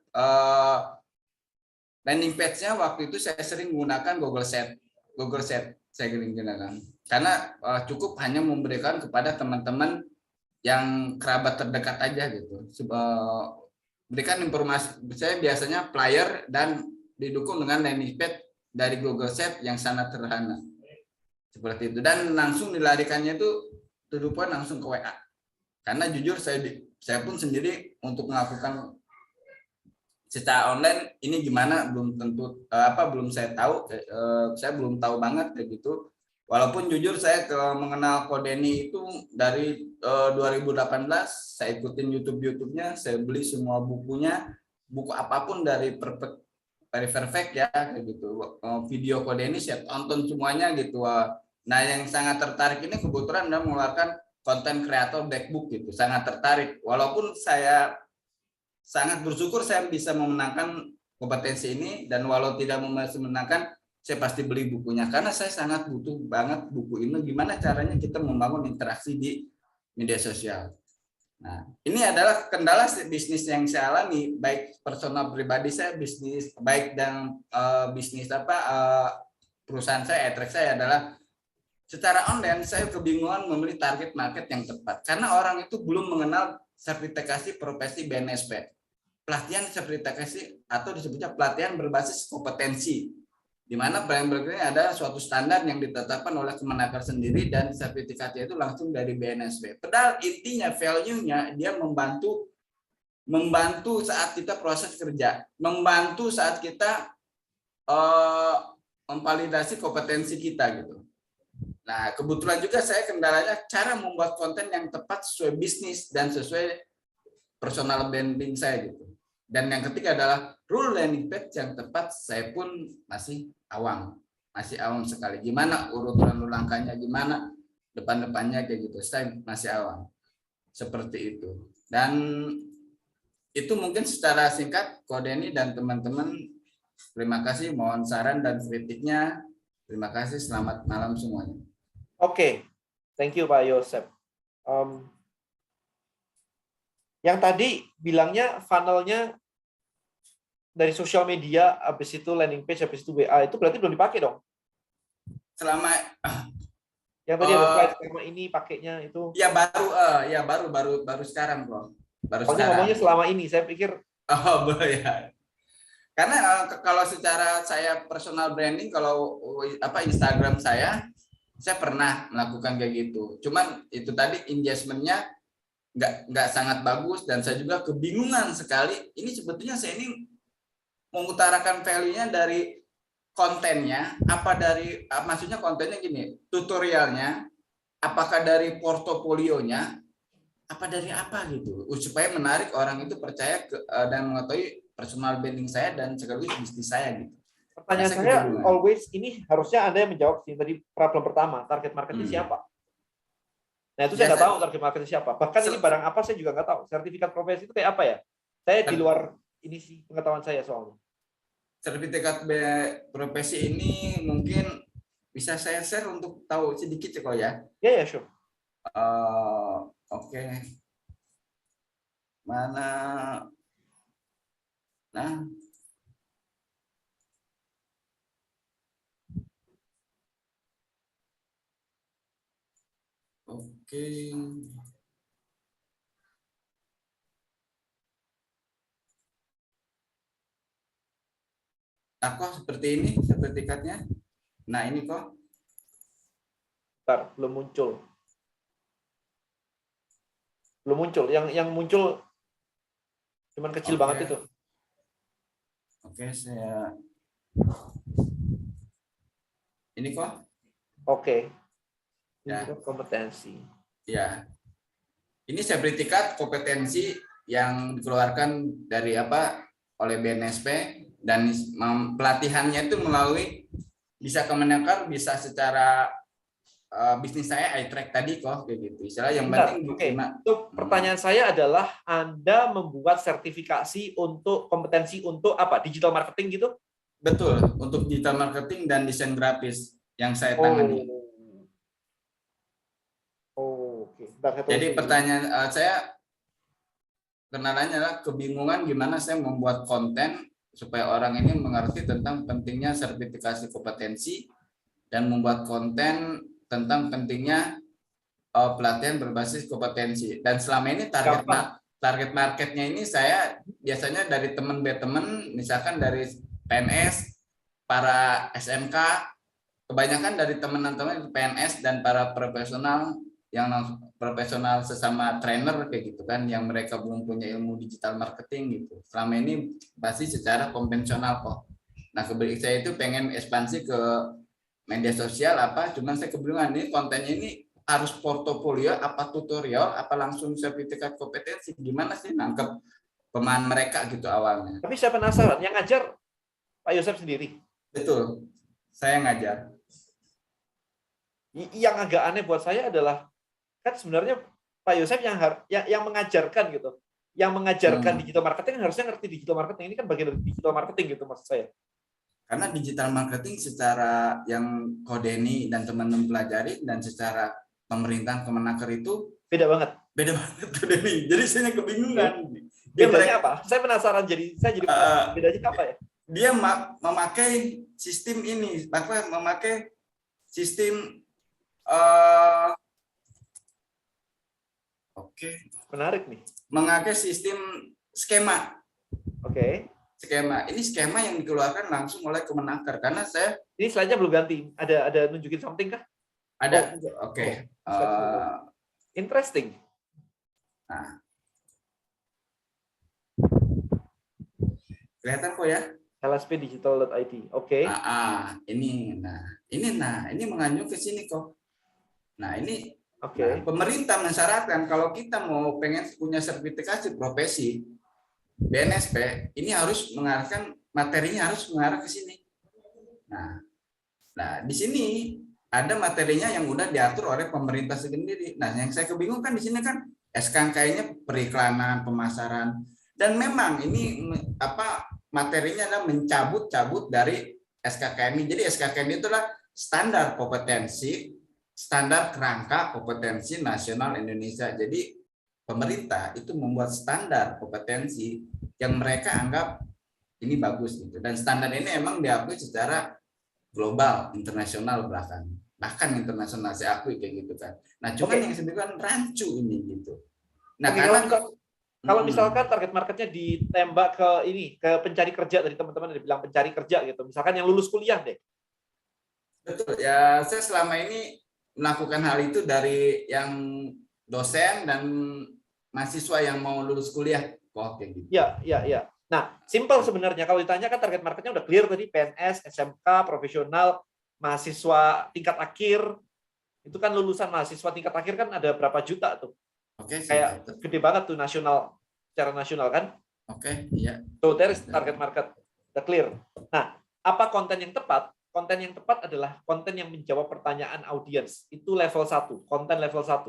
landing page-nya. Waktu itu saya sering menggunakan Google Sheet saya gunakan. Karena cukup hanya memberikan kepada teman-teman yang kerabat terdekat aja gitu. Berikan informasi, saya biasanya flyer dan didukung dengan landing page dari Google Sheet yang sangat sederhana. Seperti itu. Dan langsung dilarikannya itu tujuan langsung ke WA. Karena jujur saya pun sendiri untuk melakukan secara online ini gimana belum tentu belum saya tahu, saya belum tahu banget kayak gitu. Walaupun jujur saya mengenal Kodeni itu dari 2018, saya ikutin YouTube-nya, saya beli semua bukunya, buku apapun dari Perfect ya kayak gitu. Video Kodeni saya tonton semuanya gitu. Nah, yang sangat tertarik ini kebetulan Anda mengeluarkan konten kreator Black Book gitu. Sangat tertarik. Walaupun saya sangat bersyukur saya bisa memenangkan kompetensi ini, dan walau tidak memenangkan, saya pasti beli bukunya karena saya sangat butuh banget buku ini. Gimana caranya kita membangun interaksi di media sosial. Nah, ini adalah kendala bisnis yang saya alami, baik personal pribadi saya, bisnis baik dan bisnis perusahaan saya, e-track saya adalah secara online saya kebingungan memilih target market yang tepat karena orang itu belum mengenal sertifikasi profesi BNSP. Pelatihan sertifikasi atau disebutnya pelatihan berbasis kompetensi, di mana pelatihan berikutnya ada suatu standar yang ditetapkan oleh Kemenaker sendiri dan sertifikatnya itu langsung dari BNSP. Padahal intinya value-nya dia membantu saat kita proses kerja, membantu saat kita memvalidasi kompetensi kita gitu. Nah, kebetulan juga saya kendalanya cara membuat konten yang tepat sesuai bisnis dan sesuai personal branding saya gitu. Dan yang ketiga adalah rule landing page yang tepat, saya pun masih awam sekali. Gimana urutan langkahnya, gimana depan-depannya kayak gitu, saya masih awam. Seperti itu. Dan itu mungkin secara singkat Kodeni dan teman-teman. Terima kasih, mohon saran dan kritiknya. Terima kasih, selamat malam semuanya. Oke, thank you Pak Yosep. Yang tadi bilangnya funnelnya dari sosial media, habis itu landing page, habis itu WA, itu berarti belum dipakai dong? Selama yang tadi ada slide selama ini pakainya itu? Ya baru sekarang kok. Ngomongnya selama ini, saya pikir. Oh boleh ya. Karena kalau secara saya personal branding, kalau Instagram saya pernah melakukan kayak gitu. Cuman itu tadi engagement-nya nggak sangat bagus, dan saya juga kebingungan sekali. Ini sebetulnya saya ini mengutarakan value-nya dari kontennya, maksudnya kontennya gini, tutorialnya, apakah dari portofolionya, apa dari apa gitu, supaya menarik orang itu percaya dan mengetahui personal branding saya dan sekaligus bisnis saya gitu. Pertanyaan saya always ini harusnya Anda yang menjawab sih tadi problem pertama, target marketnya siapa? Nah itu saya nggak tahu target marketnya siapa. Bahkan ini barang apa saya juga nggak tahu. Sertifikat profesi itu kayak apa ya? Saya di luar ini sih pengetahuan saya soalnya. Sertifikat profesi ini mungkin bisa saya share untuk tahu sedikit ya kok ya? Ya sure. Oke. Mana? Nah. Oke. Nah, kok seperti ini sertifikatnya? Nah, ini kok. Bentar, belum muncul. Belum muncul. Yang muncul cuman kecil banget itu. Oke, saya. Ini kok. Oke. Ya. Kompetensi. Ya. Ini sertifikat kompetensi yang dikeluarkan dari oleh BNSP, dan pelatihannya itu melalui bisa Kemenaker, bisa secara bisnis saya e-track tadi kok kayak gitu. Istilah yang penting Itu pertanyaan saya adalah Anda membuat sertifikasi untuk kompetensi untuk apa? Digital marketing gitu? Betul, untuk digital marketing dan desain grafis yang saya tangani. Oke. Jadi pertanyaan saya kenalannya adalah kebingungan gimana saya membuat konten supaya orang ini mengerti tentang pentingnya sertifikasi kompetensi dan membuat konten tentang pentingnya pelatihan berbasis kompetensi. Dan selama ini target marketnya ini saya biasanya dari teman misalkan dari PNS, para SMK, kebanyakan dari teman-teman PNS dan para profesional yang langsung profesional sesama trainer kayak gitu kan, yang mereka belum punya ilmu digital marketing gitu. Selama ini pasti secara konvensional kok. Nah, saya itu pengen ekspansi ke media sosial apa, cuman saya kebingungan ini kontennya ini harus portofolio apa tutorial apa langsung sertifikat kompetensi, gimana sih nangkep pemahaman mereka gitu awalnya. Tapi saya penasaran, yang ngajar Pak Yosef sendiri? Betul, saya ngajar. Yang agak aneh buat saya adalah kan sebenarnya Pak Yosef yang mengajarkan gitu, yang mengajarkan digital marketing harusnya ngerti digital marketing, ini kan bagian dari digital marketing gitu maksud saya. Karena digital marketing secara yang Kodeni dan teman-teman pelajari dan secara pemerintahan Kemenaker itu beda banget Kodeni. Jadi saya kebingungan. Bedanya apa? Saya penasaran saya jadi bedanya apa ya? Dia memakai sistem ini, memakai sistem menarik nih. Memakai sistem skema. Skema. Ini skema yang dikeluarkan langsung oleh Kemenaker karena saya ini slide-nya belum ganti. Ada nunjukin something kah? Ada. Interesting. Nah. Kelihatan kok ya? lspdigital.id. Ini mengacu ke sini kok. Nah, ini Nah, pemerintah mensyaratkan kalau kita mau pengen punya sertifikasi profesi BNSP, ini harus mengarahkan materinya harus mengarah ke sini. Nah, di sini ada materinya yang udah diatur oleh pemerintah sendiri. Nah, yang saya kebingungan di sini kan SKKN-nya periklanan, pemasaran, dan memang ini materinya adalah mencabut dari SKKN. Jadi SKKN itulah standar kompetensi, standar kerangka kompetensi nasional Indonesia. Jadi pemerintah itu membuat standar kompetensi yang mereka anggap ini bagus gitu. Dan standar ini emang diakui secara global, internasional bahkan internasional saya akui kayak gitu kan. Nah, cuma yang disebutkan rancu ini gitu. Nah, kalau misalkan target marketnya ditembak ke pencari kerja, tadi teman-teman ada bilang pencari kerja gitu. Misalkan yang lulus kuliah deh. Betul. Ya, saya selama ini melakukan hal itu dari yang dosen dan mahasiswa yang mau lulus kuliah kok kayak gitu. Iya. Nah, simpel sebenarnya kalau ditanya kan target marketnya udah clear tadi, PNS, SMK, profesional, mahasiswa tingkat akhir. Itu kan lulusan mahasiswa tingkat akhir kan ada berapa juta tuh. Kayak gede banget tuh secara nasional kan. Iya. So there is target market, udah clear. Nah, apa konten yang tepat? Konten yang tepat adalah konten yang menjawab pertanyaan audiens. Itu level 1, konten level 1.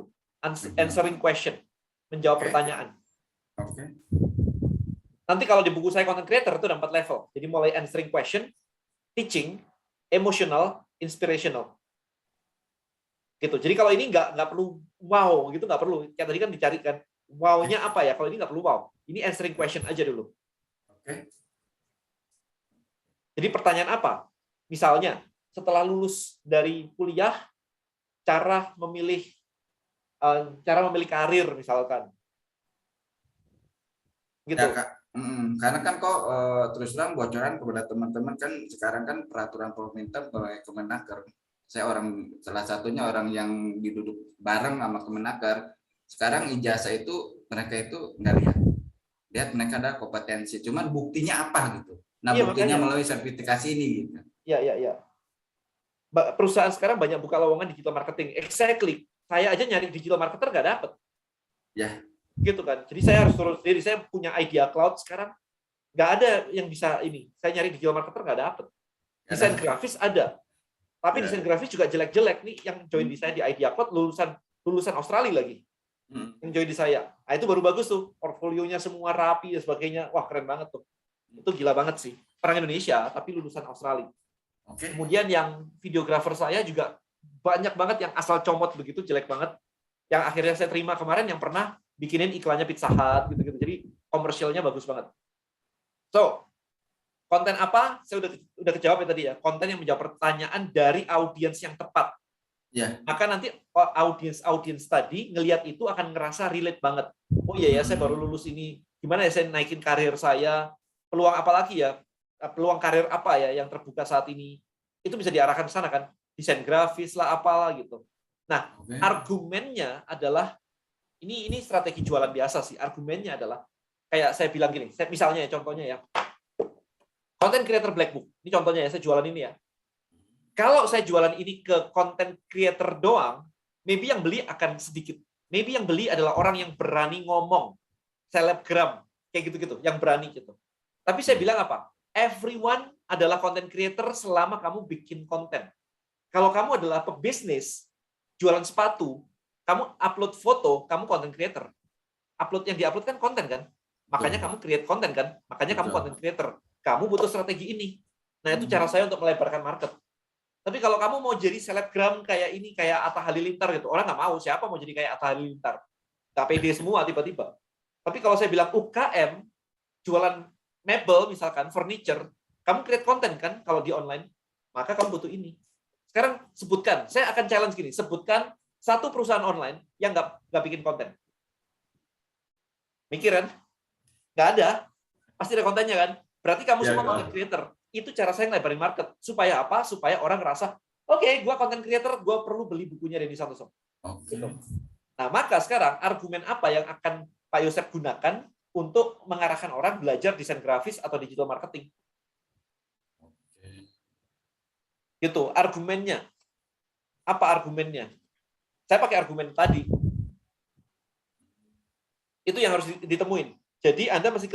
Answering question, menjawab pertanyaan. Nanti kalau di buku saya content creator itu ada 4 level. Jadi mulai answering question, teaching, emotional, inspirational. Gitu. Jadi kalau ini nggak perlu wow gitu, nggak perlu. Kayak tadi kan dicarikan wow-nya apa ya? Kalau ini nggak perlu wow. Ini answering question aja dulu. Jadi pertanyaan apa? Misalnya, setelah lulus dari kuliah, cara memilih karir misalkan. Gitu. Ya, karena kan kok terus terang bocoran kepada teman-teman kan sekarang kan peraturan pemerintah oleh Kemenaker. Saya salah satunya orang yang diduduk bareng sama Kemenaker. Sekarang ijazah itu mereka itu nggak lihat mereka ada kompetensi. Cuman buktinya apa gitu? Nah, buktinya melalui sertifikasi ini gitu. Iya. Perusahaan sekarang banyak buka lowongan digital marketing. Exactly. Saya aja nyari digital marketer nggak dapet. Ya. Gitu kan. Jadi saya harus turun sendiri. Saya punya Idea Cloud sekarang. Nggak ada yang bisa ini. Saya nyari digital marketer nggak dapet. Desain grafis ada. Tapi desain grafis juga jelek-jelek. Nih yang join di saya di Idea Cloud lulusan Australia lagi. Yang join di saya. Nah, itu baru bagus tuh. Portfolionya semua rapi dan sebagainya. Wah, keren banget tuh. Itu gila banget sih. Orang Indonesia, tapi lulusan Australia. Kemudian yang videografer saya juga banyak banget yang asal comot begitu, jelek banget. Yang akhirnya saya terima kemarin yang pernah bikinin iklannya Pizza Hut gitu-gitu. Jadi komersialnya bagus banget. So, konten apa? Saya udah kejawab ya tadi ya. Konten yang menjawab pertanyaan dari audiens yang tepat. Ya. Maka nanti audiens tadi ngelihat itu akan ngerasa relate banget. Oh iya ya, saya baru lulus ini. Gimana ya saya naikin karir saya? Peluang apa lagi ya? Peluang karir apa ya yang terbuka saat ini? Itu bisa diarahkan ke sana kan? Desain grafis lah, apalah gitu. Nah, Oke. argumennya adalah ini strategi jualan biasa sih. Argumennya adalah kayak saya bilang gini, misalnya ya contohnya ya. Content creator Black Book. Ini contohnya ya, saya jualan ini ya. Kalau saya jualan ini ke content creator doang, maybe yang beli akan sedikit. Maybe yang beli adalah orang yang berani ngomong, selebgram, kayak gitu-gitu, yang berani gitu. Tapi saya bilang apa? Everyone adalah content creator selama kamu bikin konten. Kalau kamu adalah pebisnis, jualan sepatu, kamu upload foto, kamu content creator. Upload yang diupload kan konten kan? Makanya kamu create konten kan? Makanya kamu content creator. Kamu butuh strategi ini. Nah, itu cara saya untuk melebarkan market. Tapi kalau kamu mau jadi selebgram kayak ini, kayak Atta Halilintar gitu, orang nggak mau. Siapa mau jadi kayak Atta Halilintar? Nggak pede semua tiba-tiba. Tapi kalau saya bilang UKM, jualan mebel misalkan, furniture, kamu create konten kan kalau di online, maka kamu butuh ini. Sekarang sebutkan, saya akan challenge gini, sebutkan satu perusahaan online yang nggak bikin konten. Mikir kan? Nggak ada. Pasti ada kontennya kan? Berarti kamu semua content creator. Itu cara saya ngelebarin market. Supaya apa? Supaya orang ngerasa, oke, gue content creator, gue perlu beli bukunya Denny Santoso. Gitu. Nah, maka sekarang argumen apa yang akan Pak Yosep gunakan untuk mengarahkan orang belajar desain grafis atau digital marketing? Gitu, argumennya. Apa argumennya? Saya pakai argumen tadi. Itu yang harus ditemuin. Jadi Anda mesti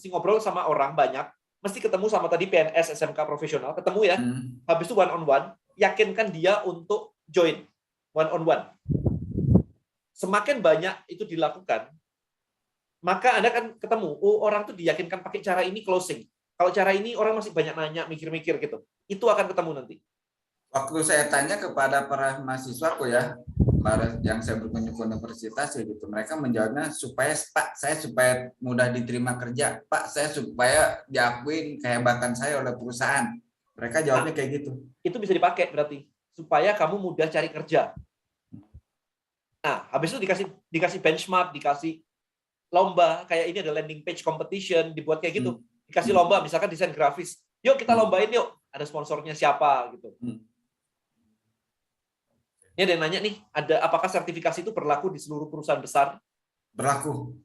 ngobrol sama orang banyak, mesti ketemu sama tadi PNS, SMK profesional, ketemu ya. Habis itu one on one, yakinkan dia untuk join one on one. Semakin banyak itu dilakukan, maka Anda kan ketemu, orang tuh diyakinkan pakai cara ini closing. Kalau cara ini orang masih banyak nanya, mikir-mikir gitu. Itu akan ketemu nanti. Waktu saya tanya kepada para mahasiswaku ya, yang saya berkunjung ke universitas ya gitu, mereka menjawabnya supaya Pak, saya supaya mudah diterima kerja, Pak, saya supaya diakuin kehebatan saya oleh perusahaan. Mereka jawabnya kayak gitu. Itu bisa dipakai berarti supaya kamu mudah cari kerja. Nah, habis itu dikasih benchmark, dikasih lomba, kayak ini ada landing page competition, dibuat kayak gitu. Dikasih lomba, misalkan desain grafis. Yuk kita lombain yuk. Ada sponsornya siapa gitu. Ini ada yang nanya nih, apakah sertifikasi itu berlaku di seluruh perusahaan besar? Berlaku.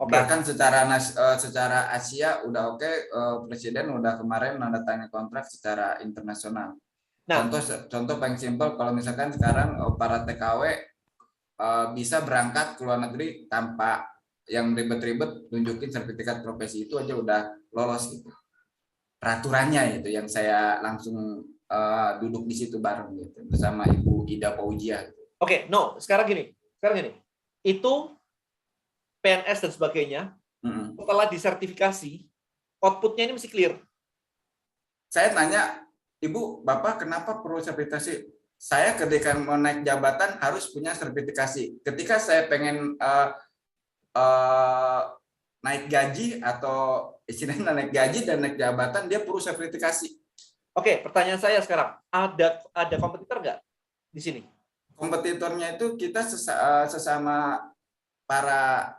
Oke. Bahkan secara Asia udah oke, Presiden udah kemarin menandatangani kontrak secara internasional. Nah, contoh paling simpel, kalau misalkan sekarang para TKW bisa berangkat ke luar negeri tanpa yang ribet-ribet, tunjukin sertifikat profesi itu aja udah lolos gitu. Peraturannya itu yang saya langsung duduk di situ bareng gitu bersama Ibu Ida Paujia. Gitu. Oke, sekarang gini. Itu PNS dan sebagainya, setelah disertifikasi, outputnya ini mesti clear. Saya tanya, Ibu, Bapak kenapa perlu sertifikasi? Saya ketika mau naik jabatan harus punya sertifikasi. Ketika saya pengen naik gaji atau istilahnya naik gaji dan naik jabatan, dia perlu sertifikasi. Oke, pertanyaan saya sekarang, ada kompetitor nggak di sini? Kompetitornya itu kita sesama para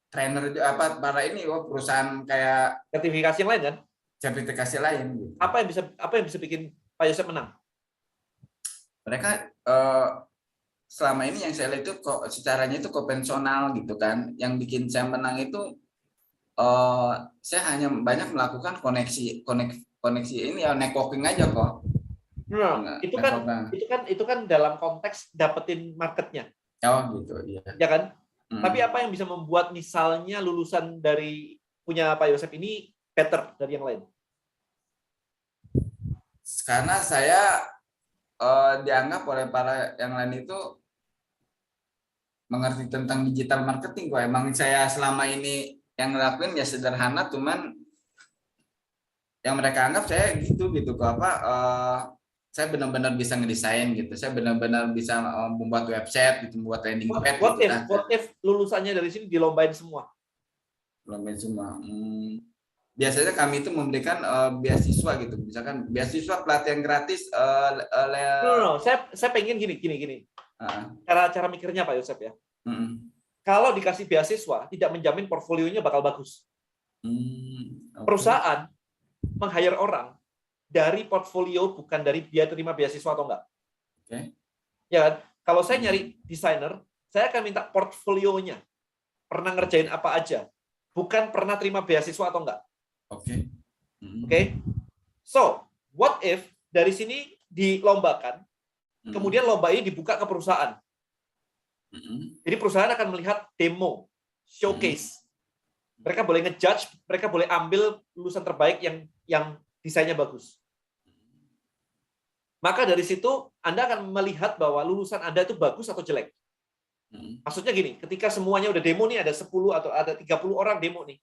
trainer, para ini perusahaan kayak Sertifikasi yang lain kan? Sertifikasi lain. Gitu. Apa yang bisa bikin Pak Yosep menang? Mereka selama ini yang saya lihat itu secaranya itu konvensional gitu kan. Yang bikin saya menang itu saya hanya banyak melakukan koneksi ini ya, networking aja kok. Nah, itu kan dalam konteks dapetin marketnya. Oh gitu, iya. Ya kan? Tapi apa yang bisa membuat misalnya lulusan dari punya Pak Yosep ini better dari yang lain? Karena saya dianggap oleh para yang lain itu mengerti tentang digital marketing kok. Emang saya selama ini yang ngelakuin ya sederhana, cuman yang mereka anggap saya gitu kok saya benar-benar bisa ngedesain gitu, saya benar-benar bisa membuat website gitu, membuat landing page. What if lulusannya dari sini dilombain semua? Dilombain semua. Biasanya kami itu memberikan beasiswa gitu, misalkan beasiswa pelatihan gratis. Saya pengen gini. Cara mikirnya Pak Yosep ya. Kalau dikasih beasiswa, tidak menjamin portfolionya bakal bagus. Okay. Perusahaan meng-hire orang dari portfolio, bukan dari dia terima beasiswa atau enggak. Okay. Ya kan? Kalau saya nyari desainer, saya akan minta portfolionya. Pernah ngerjain apa aja. Bukan pernah terima beasiswa atau enggak. Oke. Oke? So, what if dari sini dilombakan, kemudian lomba ini dibuka ke perusahaan. Jadi perusahaan akan melihat demo, showcase. Mereka boleh ngejudge, mereka boleh ambil lulusan terbaik yang desainnya bagus. Maka dari situ Anda akan melihat bahwa lulusan Anda itu bagus atau jelek. Maksudnya gini, ketika semuanya udah demo nih, ada 10 atau ada 30 orang demo nih.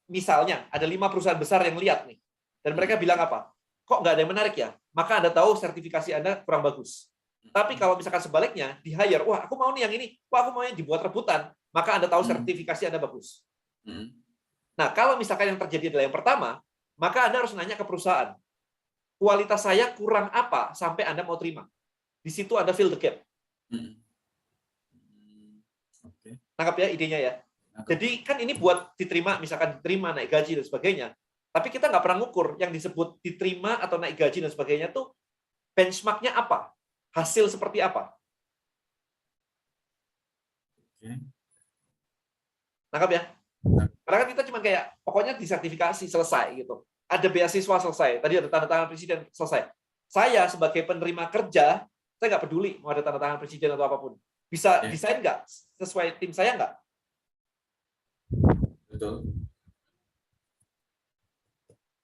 Misalnya, ada 5 perusahaan besar yang lihat nih. Dan mereka bilang apa? Kok nggak ada yang menarik ya? Maka Anda tahu sertifikasi Anda kurang bagus. Tapi kalau misalkan sebaliknya, di-hire, wah aku mau nih yang ini, wah aku mau yang dibuat rebutan, maka Anda tahu sertifikasi Anda bagus. Nah, kalau misalkan yang terjadi adalah yang pertama, maka Anda harus nanya ke perusahaan, kualitas saya kurang apa sampai Anda mau terima. Di situ Anda fill the gap. Tangkap ya idenya ya. Jadi kan ini buat diterima, misalkan diterima, naik gaji dan sebagainya. Tapi kita nggak pernah ngukur yang disebut diterima atau naik gaji dan sebagainya tuh benchmark-nya apa? Hasil seperti apa? Tangkap ya? Karena kan kita cuma kayak, pokoknya disertifikasi, selesai gitu. Ada beasiswa, selesai. Tadi ada tanda tangan presiden, selesai. Saya sebagai penerima kerja, saya nggak peduli mau ada tanda tangan presiden atau apapun. Bisa desain nggak? Sesuai tim saya nggak? Betul.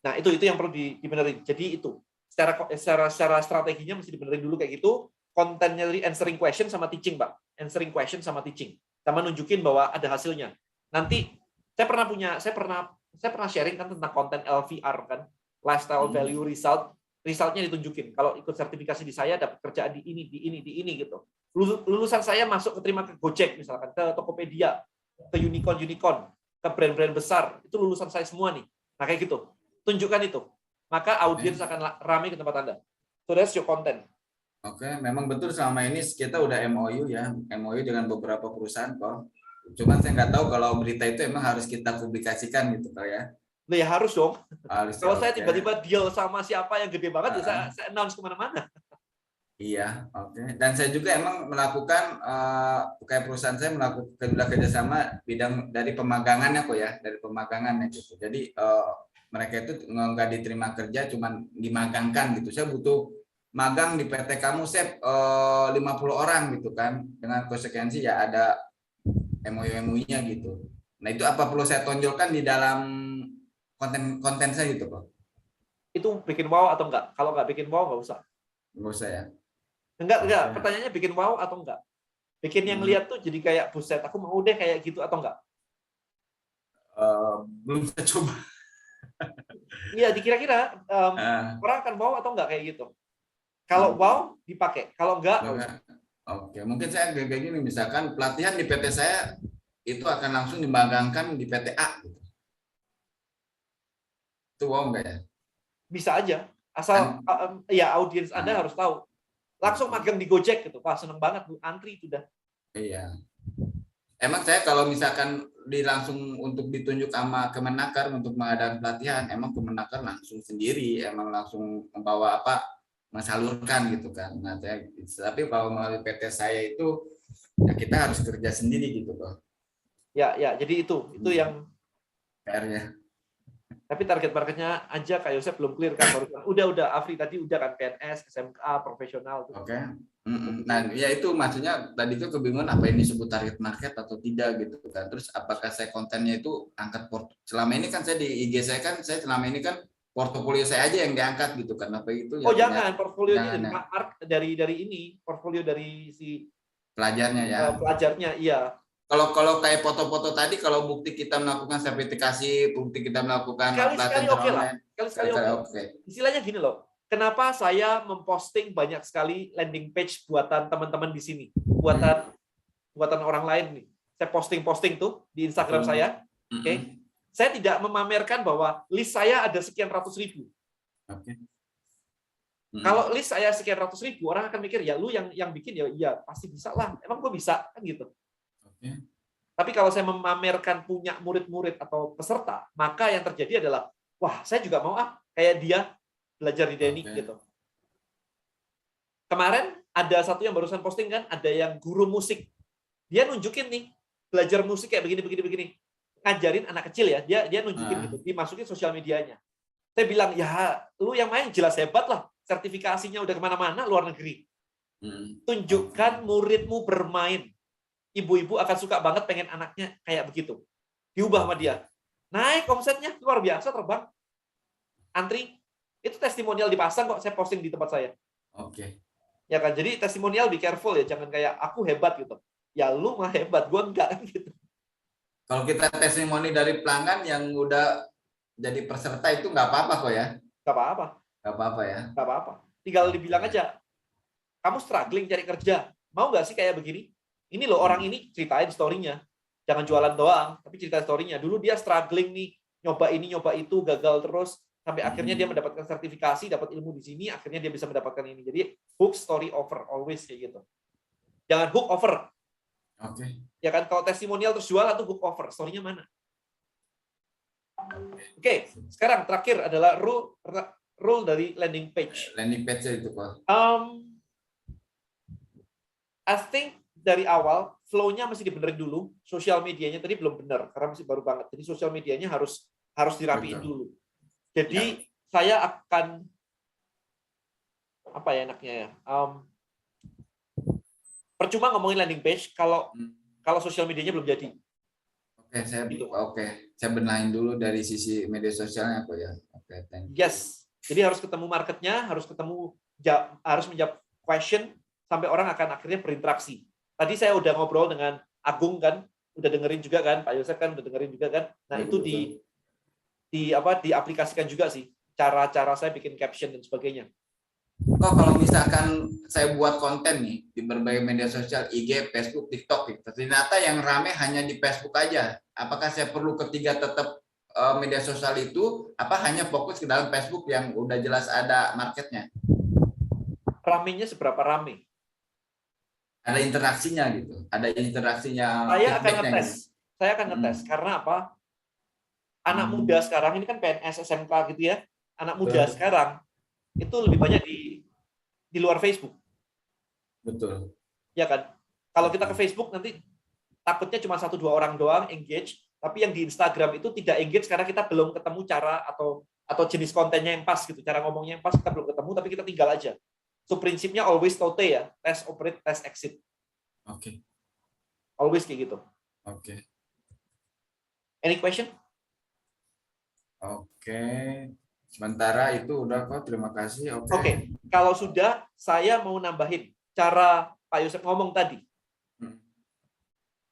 Nah, itu yang perlu dibenerin. Jadi itu. Secara strateginya mesti dibenerin dulu kayak gitu. Kontennya dari answering question sama teaching, Pak. Answering question sama teaching. Sama nunjukin bahwa ada hasilnya. Nanti saya pernah sharing kan tentang konten LVR kan, lifestyle value result. Resultnya ditunjukin. Kalau ikut sertifikasi di saya dapat kerjaan di ini gitu. Lulusan saya masuk keterima ke Gojek misalkan, ke Tokopedia, ke unicorn, ke brand-brand besar. Itu lulusan saya semua nih. Nah kayak gitu. Tunjukkan itu. Maka audiens akan ramai ke tempat Anda. So that's your content. Oke, memang betul selama ini kita udah MOU ya, MOU dengan beberapa perusahaan kok. Cuman saya nggak tahu kalau berita itu emang harus kita publikasikan gitu Pak ya. Nah ya harus dong. Harus, kalau saya tiba-tiba deal sama siapa yang gede banget, ya saya announce kemana-mana. Iya, oke. Dan saya juga emang melakukan, kayak perusahaan saya melakukan kerjasama bidang dari pemagangannya kok ya, dari pemagangannya gitu. Jadi mereka itu nggak diterima kerja, cuman dimagangkan gitu. Saya butuh magang di PT kamu, saya 50 orang gitu kan, dengan konsekuensi ya ada MOU-nya gitu. Nah itu apa perlu saya tonjolkan di dalam konten saya gitu Pak? Itu bikin wow atau enggak? Kalau nggak bikin wow, nggak usah. Nggak usah ya? Enggak. Pertanyaannya bikin wow atau enggak? Bikin yang lihat tuh jadi kayak buset, aku mau deh kayak gitu atau enggak? Belum saya coba. Iya, dikira-kira orang akan wow atau enggak kayak gitu. Kalau wow dipakai, kalau enggak. Oke, mungkin saya kayak gini, misalkan pelatihan di PT saya itu akan langsung dimagangkan di PT A. Gitu. Itu wow enggak ya? Bisa aja, asal ya audiens Anda harus tahu. Langsung magang di Gojek gitu, wah seneng banget Bu, antri sudah. Iya. Emang saya kalau misalkan langsung untuk ditunjuk sama Kemenaker untuk mengadakan pelatihan, emang Kemenaker langsung sendiri, emang langsung membawa apa, mensalurkan gitu kan. Nah, tapi kalau melalui PT saya itu ya kita harus kerja sendiri gitu kok. Ya, jadi itu yang PR-nya. Tapi target marketnya aja Kak Yosef belum clear kan, udah Afri tadi udah kan PNS, SMK, profesional. Oke. Nah, ya itu maksudnya tadi itu kebingungan apa ini disebut target market atau tidak gitu kan. Terus apakah saya kontennya itu angkat selama ini kan saya di IG saya kan selama ini kan portofolio saya aja yang diangkat gitu kan, apa itu ya. Oh jangan, portfolionya dari ini, portfolio dari si pelajarnya ya. Pelajarnya, iya. Kalau kayak foto-foto tadi, kalau bukti kita melakukan sertifikasi, bukti kita melakukan sekali-sekali oke lah. Sekali-sekali oke. Istilahnya gini loh, kenapa saya memposting banyak sekali landing page buatan teman-teman di sini, buatan orang lain nih. Saya posting tuh di Instagram saya, oke. Saya tidak memamerkan bahwa list saya ada sekian ratus ribu. Kalau list saya sekian ratus ribu, orang akan mikir ya lu yang bikin ya iya pasti bisa lah. Emang gue bisa kan gitu. Tapi kalau saya memamerkan punya murid-murid atau peserta, maka yang terjadi adalah, wah saya juga mau kayak dia belajar di Denny gitu. Kemarin Ada satu yang barusan posting kan, ada yang guru musik. Dia nunjukin nih, belajar musik kayak begini. Ngajarin anak kecil ya, dia nunjukin gitu, dimasukin sosial medianya. Saya bilang, ya lu yang main jelas hebat lah, sertifikasinya udah kemana-mana luar negeri. Tunjukkan muridmu bermain. Ibu-ibu akan suka banget pengen anaknya kayak begitu. Diubah sama dia. Naik omsetnya, luar biasa terbang. Antri, itu testimonial dipasang kok, saya posting di tempat saya. Oke. Ya kan, jadi testimonial be careful ya, jangan kayak aku hebat gitu. Ya lu mah hebat, gua enggak gitu. Kalau kita testimoni dari pelanggan yang udah jadi peserta itu nggak apa-apa kok ya? Nggak apa-apa. Nggak apa-apa ya? Nggak apa-apa. Tinggal dibilang aja, kamu struggling cari kerja, mau nggak sih kayak begini? Ini loh orang ini ceritain story-nya. Jangan jualan doang, tapi cerita story-nya. Dulu dia struggling nih, nyoba ini, nyoba itu, gagal terus, sampai akhirnya dia mendapatkan sertifikasi, dapat ilmu di sini, akhirnya dia bisa mendapatkan ini. Jadi hook, story, offer, always kayak gitu. Jangan hook, offer. Oke. Ya kan, kalau testimonial terus jual atau hook, offer, story-nya mana? Oke, sekarang terakhir adalah rule dari landing page. Landing page itu kok. I think dari awal flow-nya masih dibenerin dulu, sosial medianya tadi belum benar karena masih baru banget. Jadi sosial medianya harus dirapiin dulu. Jadi saya akan apa ya enaknya ya? Percuma ngomongin landing page kalau sosial medianya belum jadi. Saya benahin dulu dari sisi media sosialnya kok ya. Oke, thank you. Yes. Jadi harus ketemu marketnya, harus menjawab question sampai orang akan akhirnya berinteraksi. Tadi saya udah ngobrol dengan Agung kan, udah dengerin juga kan, Pak Yosef kan udah dengerin juga kan. Nah, itu diaplikasikan juga sih cara-cara saya bikin caption dan sebagainya. Kok kalau misalkan saya buat konten nih di berbagai media sosial, IG, Facebook, TikTok, gitu. Ternyata yang rame hanya di Facebook aja. Apakah saya perlu ketiga tetap media sosial itu? Apa hanya fokus ke dalam Facebook yang udah jelas ada marketnya? Ramenya seberapa rame? Ada interaksinya gitu. Ada interaksinya. Saya akan ngetes karena apa? Anak muda sekarang ini kan PNS, SMK gitu ya. Anak muda sekarang itu lebih banyak di luar Facebook. Betul. Ya kan? Kalau kita ke Facebook nanti takutnya cuma 1-2 orang doang engage, tapi yang di Instagram itu tidak engage karena kita belum ketemu cara atau jenis kontennya yang pas gitu, cara ngomongnya yang pas kita belum ketemu, tapi kita tinggal aja. So prinsipnya always TOT ya, test, operate, test, exit. Oke. Always kayak gitu. Oke. Any question? Oke. Sementara itu udah kok, terima kasih. Oke. Kalau sudah, saya mau nambahin cara Pak Yosef ngomong tadi.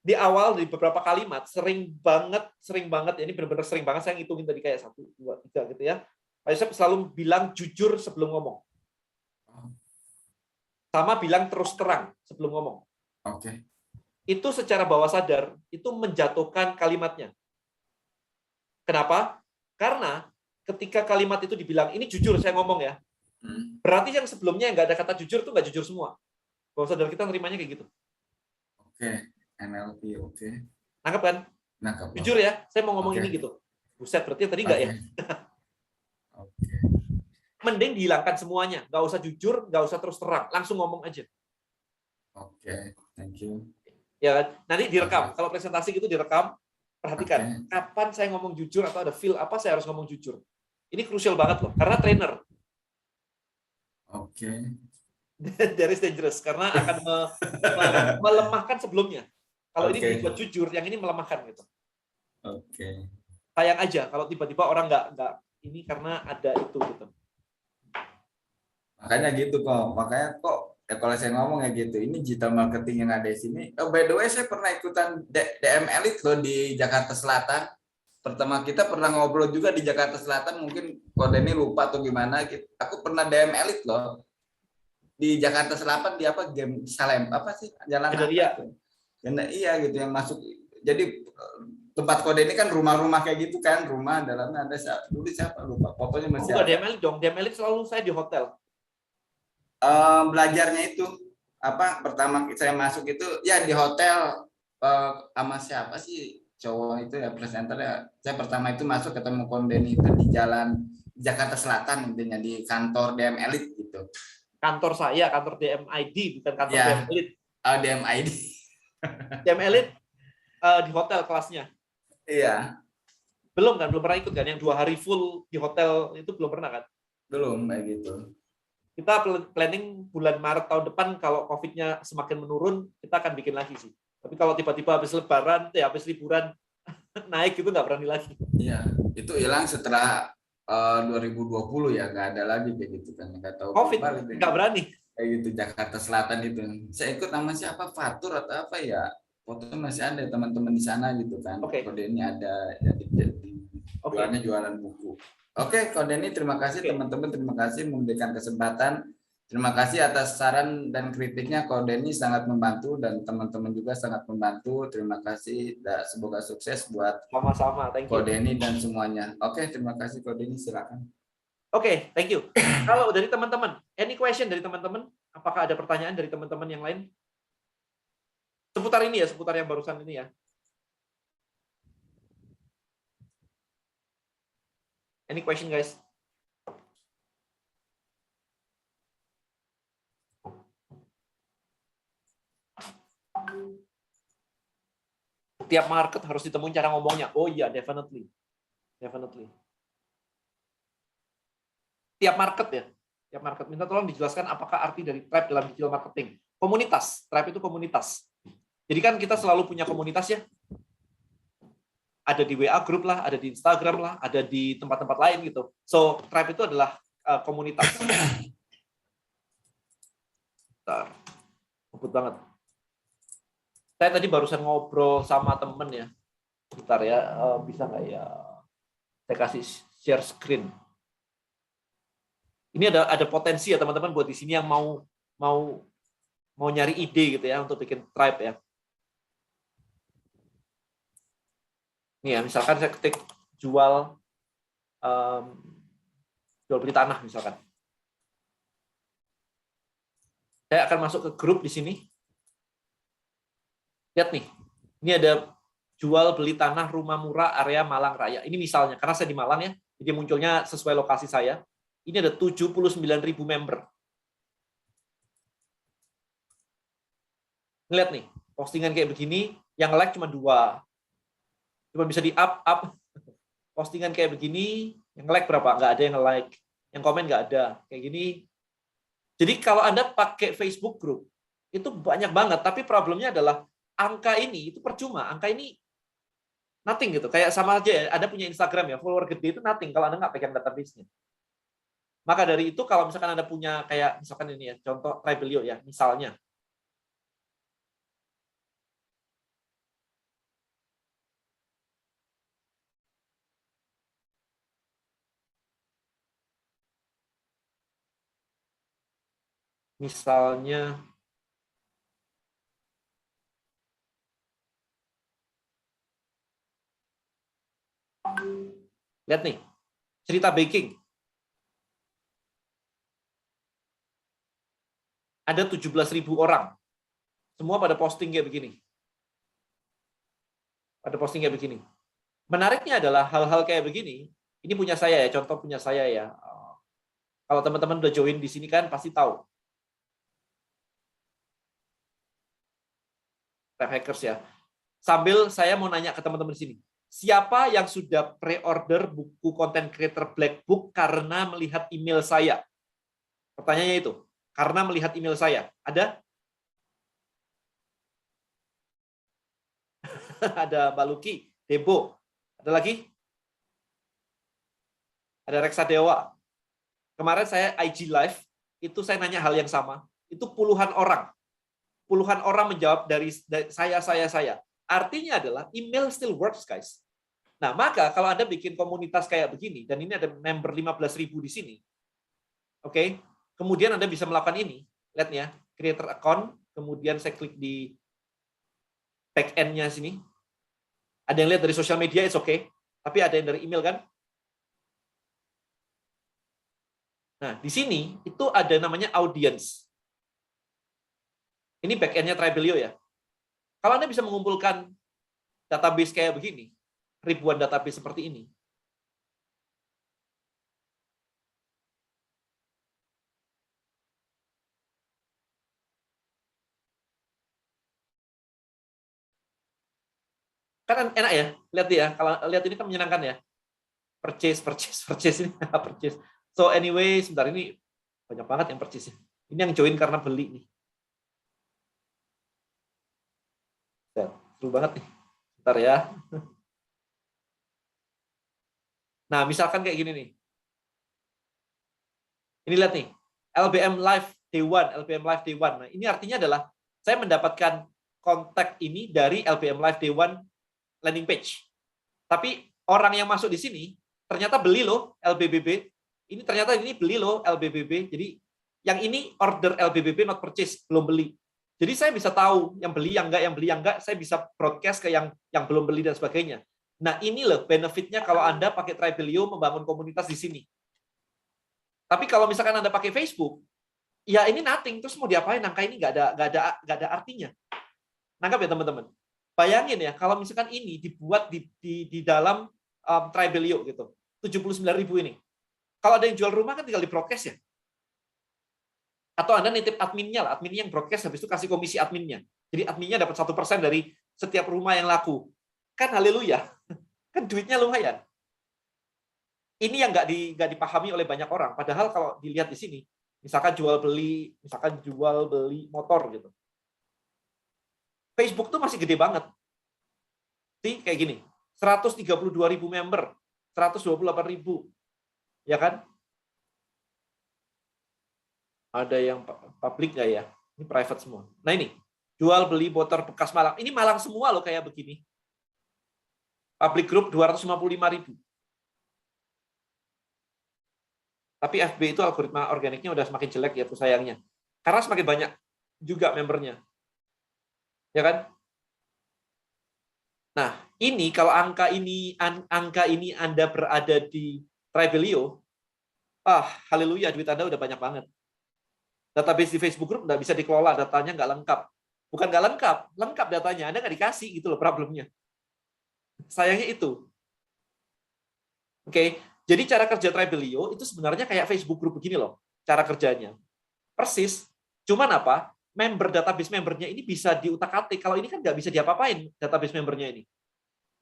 Di awal di beberapa kalimat sering banget ini benar-benar sering banget saya ngitungin tadi kayak 1, 2, 3 gitu ya. Pak Yosef selalu bilang jujur sebelum ngomong. Sama bilang terus terang sebelum ngomong. Oke. Itu secara bawah sadar itu menjatuhkan kalimatnya. Kenapa? Karena ketika kalimat itu dibilang ini jujur saya ngomong ya, berarti yang sebelumnya yang nggak ada kata jujur itu nggak jujur semua. Bawah sadar kita nerimanya kayak gitu. Oke. NLP, oke. Nangkep kan? Nangkep. Jujur ya, saya mau ngomong ini gitu. Buset, berarti tadi nggak ya? Oke. Mending dihilangkan semuanya, nggak usah jujur, nggak usah terus terang, langsung ngomong aja. Oke, thank you. Ya, nanti direkam. Kalau presentasi gitu direkam, perhatikan kapan saya ngomong jujur atau ada feel apa saya harus ngomong jujur. Ini krusial banget loh, karena trainer. Oke. That is dangerous karena akan melemahkan sebelumnya. Kalau ini dibuat jujur, yang ini melemahkan gitu. Oke. Sayang aja kalau tiba-tiba orang nggak ini karena ada itu gitu. Makanya gitu kok. Makanya kok ya kalau saya ngomong ya gitu. Ini digital marketing yang ada di sini. Oh, by the way, saya pernah ikutan DM Elite loh di Jakarta Selatan. Pertama kita pernah ngobrol juga di Jakarta Selatan. Mungkin kode ini lupa atau gimana. Aku pernah DM Elite loh di Jakarta Selatan di apa game Salem apa sih jalan iya gitu yang masuk. Jadi tempat kode ini kan rumah-rumah kayak gitu kan, rumah dalamnya ada siapa lupa fotonya masih ada. DML dong, DML selalu saya di hotel. Belajarnya itu apa pertama saya masuk itu ya di hotel sama siapa sih cowok itu ya presenternya. Saya pertama itu masuk ketemu Konden itu di jalan Jakarta Selatan intinya di kantor DM Elite gitu. kantor saya, kantor DMID, bukan kantor Ya. DM Elite. DMID. DM Elite di hotel kelasnya. Iya, Belum kan, belum pernah ikut kan? Yang 2 hari full di hotel itu belum pernah kan? belum kayak gitu. Kita planning bulan Maret tahun depan kalau COVID-nya semakin menurun, kita akan bikin lagi sih. Tapi kalau tiba-tiba habis Lebaran, habis liburan naik itu nggak berani lagi. Iya, itu hilang setelah 2020 ya, nggak ada lagi kayak gitu kan, nggak tahu COVID balik nggak berani. kayak gitu. Jakarta Selatan itu, saya ikut nama siapa, Fatur atau apa ya, fotonya masih ada teman-teman di sana gitu kan. Oke. Kode ini ada jadi jualannya jualan buku. Oke, Kode ini terima kasih teman-teman, terima kasih memberikan kesempatan. Terima kasih atas saran dan kritiknya, Kode ini sangat membantu dan teman-teman juga sangat membantu. Terima kasih dan semoga sukses buat Sama-sama, thank you. Kode ini dan semuanya. Oke, terima kasih Kode ini, silakan. Oke, thank you. Kalau dari teman-teman, any question dari teman-teman? Apakah ada pertanyaan dari teman-teman yang lain? Seputar ini ya, seputar yang barusan ini ya. Any question, guys? Tiap market harus ditemuin cara ngomongnya. Oh iya, definitely. Definitely. Tiap market ya. Tiap market. Minta tolong dijelaskan apakah arti dari tribe dalam digital marketing. Komunitas. Tribe itu komunitas. Jadi kan kita selalu punya komunitas ya. Ada di WA group lah, ada di Instagram lah, ada di tempat-tempat lain gitu. So, tribe itu adalah komunitas. Bentar. Ngebut banget. Saya tadi barusan ngobrol sama temen ya. Bentar ya, bisa nggak ya? Saya kasih share screen. Ini ada potensi ya teman-teman buat di sini yang mau nyari ide gitu ya untuk bikin tribe ya. Nih ya, misalkan saya ketik jual beli tanah misalkan. Saya akan masuk ke grup di sini. Lihat nih, ini ada jual beli tanah rumah murah area Malang Raya. Ini misalnya, karena saya di Malang ya, jadi munculnya sesuai lokasi saya. Ini ada 79.000 member. Lihat nih, postingan kayak begini, yang like cuma 2. Cuma bisa di up. Postingan kayak begini, yang like berapa? Nggak ada yang like. Yang komen nggak ada. Kayak gini. Jadi kalau Anda pakai Facebook group, itu banyak banget. Tapi problemnya adalah angka ini itu percuma, angka ini nothing gitu. Kayak sama aja ya, Anda punya Instagram ya, follower gede itu nothing kalau Anda nggak pegang database-nya. Maka dari itu kalau misalkan Anda punya kayak misalkan ini ya, contoh Tribelio ya, misalnya. Misalnya lihat nih, cerita baking. Ada 17.000 orang. Semua pada posting kayak begini. Pada posting kayak begini. Menariknya adalah hal-hal kayak begini, ini punya saya ya, contoh punya saya ya. Kalau teman-teman udah join di sini kan pasti tahu. Tribe Hackers ya. Sambil saya mau nanya ke teman-teman di sini. Siapa yang sudah pre-order buku Content Creator Black Book karena melihat email saya? Pertanyaannya itu. Karena melihat email saya. Ada? Ada Mbak Luki, Debo. Ada lagi? Ada Reksa Dewa. Kemarin saya IG Live, itu saya nanya hal yang sama. Itu puluhan orang. Puluhan orang menjawab dari saya. Artinya adalah email still works, guys. Nah, maka kalau Anda bikin komunitas kayak begini, dan ini ada member 15.000 di sini, oke, kemudian Anda bisa melakukan ini. Lihat ya, creator account, kemudian saya klik di back end-nya sini. Ada yang lihat dari sosial media, it's okay. Tapi ada yang dari email kan? Nah, di sini itu ada namanya audience. Ini back end-nya Tribelio ya. Kalau Anda bisa mengumpulkan database kayak begini, ribuan database seperti ini, Kan enak ya, lihat ya. Kalau lihat ini kan menyenangkan ya. Purchase ini purchase. So anyway, sebentar ini banyak banget yang purchase. Ini yang join karena beli nih. Seru banget nih. Bentar ya. Nah, misalkan kayak gini nih. Ini lihat nih. LBM Live Day 1, LBM Live Day 1. Nah, ini artinya adalah saya mendapatkan kontak ini dari LBM Live Day 1 landing page. Tapi orang yang masuk di sini ternyata beli loh LBBB. Ini ternyata ini beli loh LBBB. Jadi yang ini order LBBB not purchase, belum beli. Jadi saya bisa tahu yang beli, yang enggak, saya bisa broadcast ke yang belum beli dan sebagainya. Nah, ini loh benefitnya kalau Anda pakai Tribelio membangun komunitas di sini. Tapi kalau misalkan Anda pakai Facebook, ya ini nothing, terus mau diapain? Angka ini nggak ada artinya. Nangkap ya teman-teman? Bayangin ya, kalau misalkan ini dibuat di dalam Tribelio gitu, 79.000 ini. Kalau ada yang jual rumah kan tinggal di broadcast ya. Atau Anda nitip adminnya lah, adminnya yang broadcast, habis itu kasih komisi adminnya. Jadi adminnya dapat 1% dari setiap rumah yang laku. Kan haleluya, kan duitnya lumayan. Ini yang nggak dipahami oleh banyak orang. Padahal kalau dilihat di sini, misalkan jual beli motor gitu. Facebook tuh masih gede banget. Sih kayak gini, 132.000 member, 128.000, ya kan? Ada yang publik nggak ya? Ini private semua. Nah ini, jual beli motor bekas Malang. Ini Malang semua loh kayak begini. Public group 255.000. Tapi FB itu algoritma organiknya udah semakin jelek ya, tuh sayangnya. Karena semakin banyak juga membernya. Ya kan? Nah, ini kalau angka ini Anda berada di Tribelio, haleluya, duit Anda udah banyak banget. Database di Facebook Group nggak bisa dikelola, datanya nggak lengkap. Bukan nggak lengkap, lengkap datanya, Anda nggak dikasih, gitu loh problemnya. Sayangnya itu. Oke, jadi cara kerja Tribelio itu sebenarnya kayak Facebook Group begini loh, cara kerjanya. Persis, cuman apa? Database membernya ini bisa diutak-atik. Kalau ini kan nggak bisa diapa-apain, database membernya ini.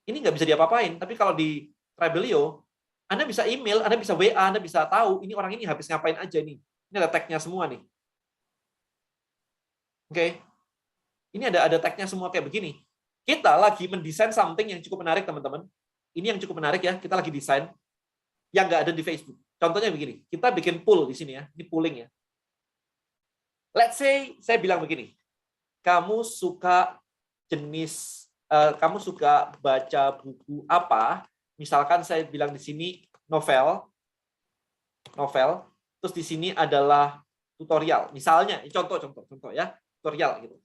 Ini nggak bisa diapa-apain, tapi kalau di Tribelio, Anda bisa email, Anda bisa WA, Anda bisa tahu ini orang ini habis ngapain aja nih. Ini ada tag-nya semua nih. Oke. Ini ada tag-nya semua kayak begini. Kita lagi mendesain something yang cukup menarik, teman-teman. Ini yang cukup menarik ya, kita lagi desain yang nggak ada di Facebook. Contohnya begini, kita bikin pool di sini ya, ini pooling ya. Let's say saya bilang begini, kamu suka kamu suka baca buku apa? Misalkan saya bilang di sini novel, terus di sini adalah tutorial. Misalnya, contoh ya, tutorial gitu.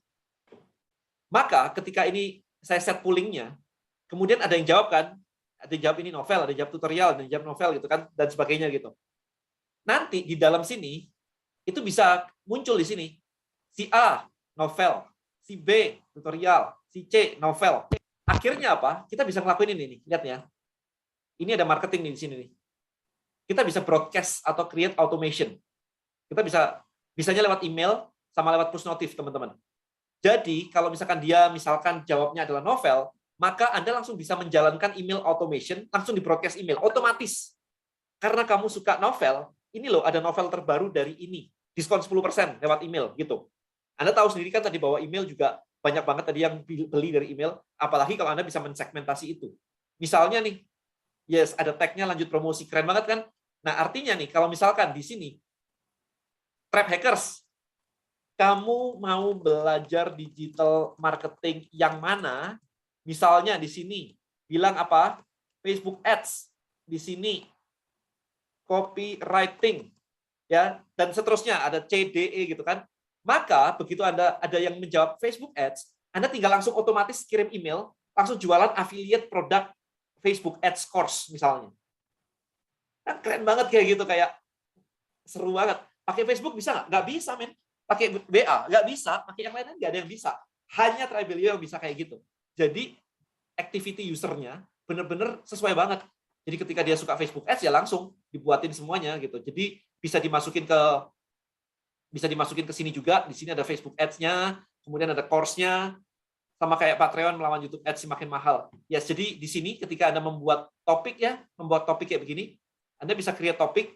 Maka ketika ini saya set poolingnya, kemudian ada yang jawab kan, ada yang jawab ini novel, ada yang jawab tutorial, ada yang jawab novel gitu kan, dan sebagainya gitu. Nanti di dalam sini itu bisa muncul di sini si A novel, si B tutorial, si C novel. Akhirnya apa? Kita bisa ngelakuin ini nih, lihat ya. Ini ada marketing nih di sini nih. Kita bisa broadcast atau create automation. Kita bisanya lewat email sama lewat push notif, teman-teman. Jadi, kalau misalkan dia jawabnya adalah novel, maka Anda langsung bisa menjalankan email automation, langsung di broadcast email otomatis. Karena kamu suka novel, ini loh ada novel terbaru dari ini, diskon 10% lewat email gitu. Anda tahu sendiri kan tadi bahwa email juga banyak banget tadi yang beli dari email, apalagi kalau Anda bisa mensegmentasi itu. Misalnya nih, yes, ada tag-nya lanjut promosi, keren banget kan? Nah, artinya nih, kalau misalkan di sini, Trap Hackers, kamu mau belajar digital marketing yang mana? Misalnya di sini, bilang apa? Facebook Ads, di sini, copywriting, ya, dan seterusnya, ada CDE gitu kan. Maka begitu Anda ada yang menjawab Facebook Ads, Anda tinggal langsung otomatis kirim email, langsung jualan affiliate produk Facebook Ads course misalnya. Kan keren banget kayak gitu, kayak seru banget. Pakai Facebook bisa nggak? Nggak bisa, men. Pakai WA nggak bisa, pakai yang lainnya nggak ada yang bisa. Hanya Tribelio yang bisa kayak gitu. Jadi activity usernya benar-benar sesuai banget. Jadi ketika dia suka Facebook Ads ya langsung dibuatin semuanya gitu. Jadi bisa dimasukin ke sini juga. Di sini ada Facebook Ads-nya, kemudian ada course-nya. sama kayak Patreon melawan YouTube Ads semakin mahal. Ya, jadi di sini ketika Anda membuat topik kayak begini, Anda bisa create topik,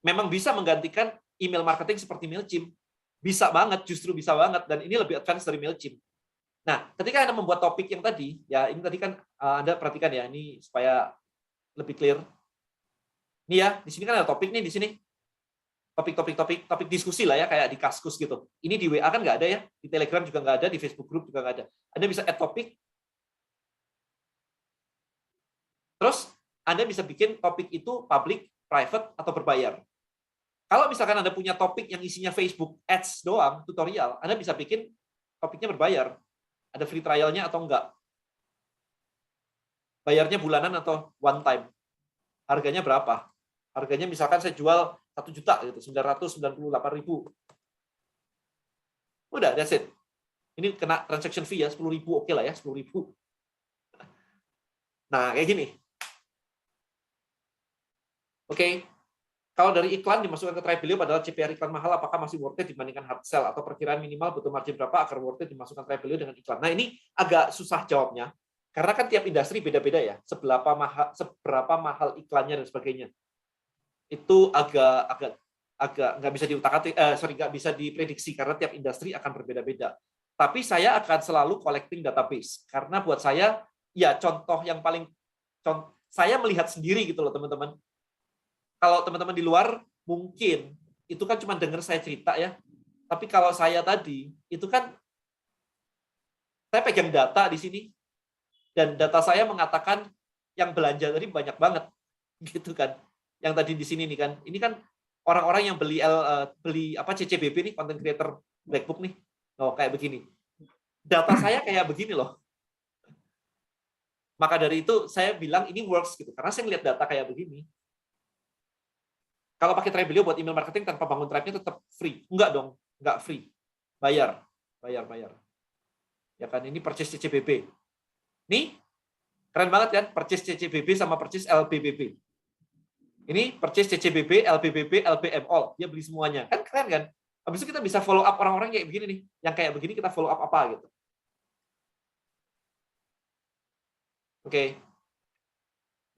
memang bisa menggantikan email marketing seperti MailChimp. Bisa banget, justru bisa banget, dan ini lebih advance dari MailChimp. Nah, ketika Anda membuat topik yang tadi, ya ini tadi kan Anda perhatikan ya, ini supaya lebih clear. Ini ya, di sini kan ada topik nih di sini. Topik diskusi lah ya, kayak di Kaskus gitu. Ini di WA kan nggak ada ya, di Telegram juga nggak ada, di Facebook Group juga nggak ada. Anda bisa add topik, terus Anda bisa bikin topik itu public, private, atau berbayar. Kalau misalkan Anda punya topik yang isinya Facebook Ads doang, tutorial, Anda bisa bikin topiknya berbayar. Ada free trial-nya atau enggak. Bayarnya bulanan atau one time. Harganya berapa? Harganya misalkan saya jual 1 juta, gitu, 998.000. Udah, that's it. Ini kena transaction fee ya, 10.000, oke lah ya, 10.000. Nah, kayak gini. Oke. Kalau dari iklan dimasukkan ke Tribelio padahal CPR iklan mahal, apakah masih worth it dibandingkan hard sell? Atau perkiraan minimal butuh margin berapa agar worth it dimasukkan Tribelio dengan iklan? Nah, ini agak susah jawabnya. Karena kan tiap industri beda-beda ya. Seberapa mahal iklannya dan sebagainya. Itu agak nggak bisa diutak-atik, nggak bisa diprediksi karena tiap industri akan berbeda-beda. Tapi saya akan selalu collecting database. Karena buat saya, ya contoh yang paling, saya melihat sendiri gitu loh teman-teman. Kalau teman-teman di luar, mungkin itu kan cuma dengar saya cerita ya. Tapi kalau saya tadi, itu kan saya pegang data di sini. Dan data saya mengatakan yang belanja tadi banyak banget. Gitu kan. Yang tadi di sini nih kan. Ini kan orang-orang yang beli CCBB nih, content creator black book nih. Oh, kayak begini. Data saya kayak begini loh. Maka dari itu saya bilang ini works gitu. Karena saya ngeliat data kayak begini. Kalau pakai Tribelio buat email marketing tanpa bangun tribe-nya tetap free. Enggak dong, enggak free. Bayar. Ya kan, ini purchase CCBB. Nih, keren banget kan? Purchase CCBB sama purchase LBBB. Ini purchase CCBB, LBBB, LBM all. Dia beli semuanya. Kan keren kan? Habis itu kita bisa follow up orang-orang kayak begini nih. Yang kayak begini kita follow up apa gitu. Oke.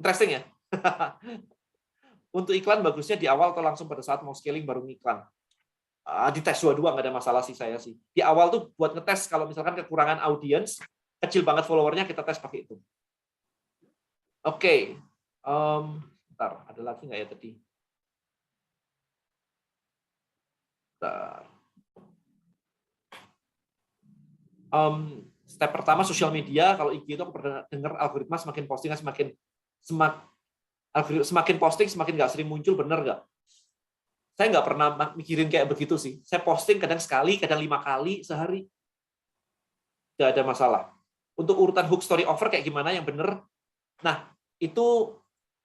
Interesting ya? Untuk iklan bagusnya di awal atau langsung pada saat mau scaling baru ngiklan. Di tes dua-dua nggak ada masalah sih saya sih. Di awal tuh buat ngetes kalau misalkan kekurangan audiens, kecil banget followernya kita tes pakai itu. Oke. Bentar, ada lagi nggak ya tadi? Bentar. Step pertama sosial media. Kalau IG itu aku pernah dengar algoritma semakin postingnya semakin posting semakin nggak sering muncul, bener nggak? Saya nggak pernah mikirin kayak begitu sih. Saya posting kadang sekali, kadang 5 kali sehari. Nggak ada masalah. Untuk urutan hook story offer kayak gimana yang bener? Nah, itu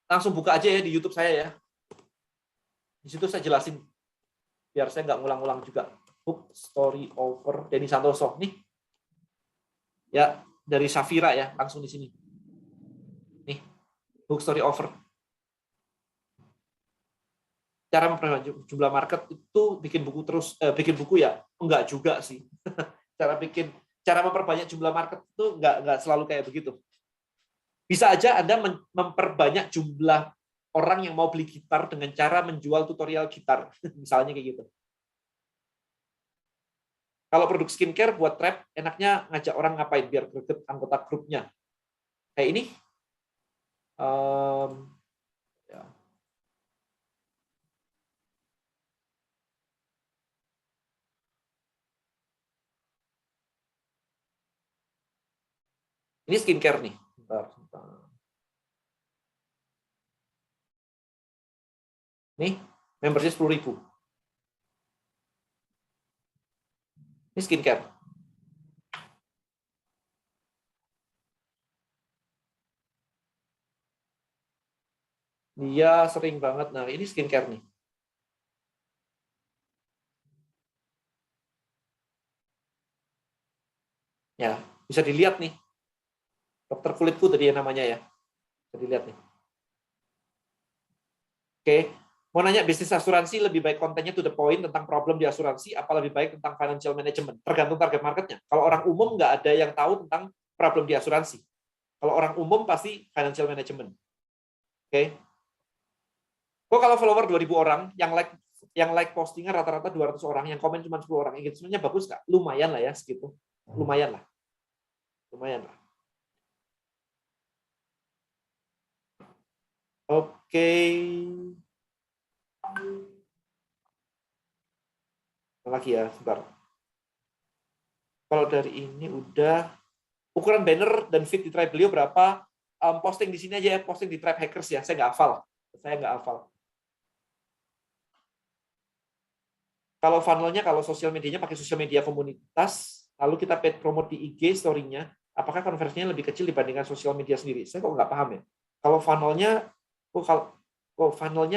langsung buka aja ya di YouTube saya ya. Di situ saya jelasin. Biar saya nggak ngulang-ngulang juga. Hook story offer Denny Santoso. Nih. Ya, dari Safira ya, langsung di sini. Nih, hook story offer. Cara memperbanyak jumlah market itu bikin buku ya enggak juga sih. cara memperbanyak jumlah market itu enggak selalu kayak begitu. Bisa aja Anda memperbanyak jumlah orang yang mau beli gitar dengan cara menjual tutorial gitar, misalnya kayak gitu. Kalau produk skincare buat trap, enaknya ngajak orang ngapain biar greget anggota grupnya. Kayak ini. Ya. Ini skincare nih. Bentar. Nih, membernya 10.000. Ini skincare. Dia sering banget. Nah, ini skincare nih. Ya, bisa dilihat nih. Dokter kulitku tadi namanya ya. Bisa dilihat nih. Oke. Mau nanya bisnis asuransi lebih baik kontennya to the point tentang problem di asuransi, apa lebih baik tentang financial management? Tergantung target marketnya. Kalau orang umum nggak ada yang tahu tentang problem di asuransi. Kalau orang umum pasti financial management. Oke. Kok kalau follower 2.000 orang, yang like postingan rata-rata 200 orang, yang komen cuma 10 orang, engagementnya bagus nggak? Lumayan lah ya segitu. Lumayan lah. Lumayan lah. Oke. Lagi ya, sebentar. Kalau dari ini udah ukuran banner dan feed di Tribe Beliau berapa? Posting di sini aja ya, posting di Tribe Hackers ya. Saya nggak hafal. Kalau funnelnya, kalau sosial medianya pakai sosial media komunitas, lalu kita paid promote di IG story-nya, apakah konversinya lebih kecil dibandingkan sosial media sendiri? Saya kok nggak paham ya. Kalau funnelnya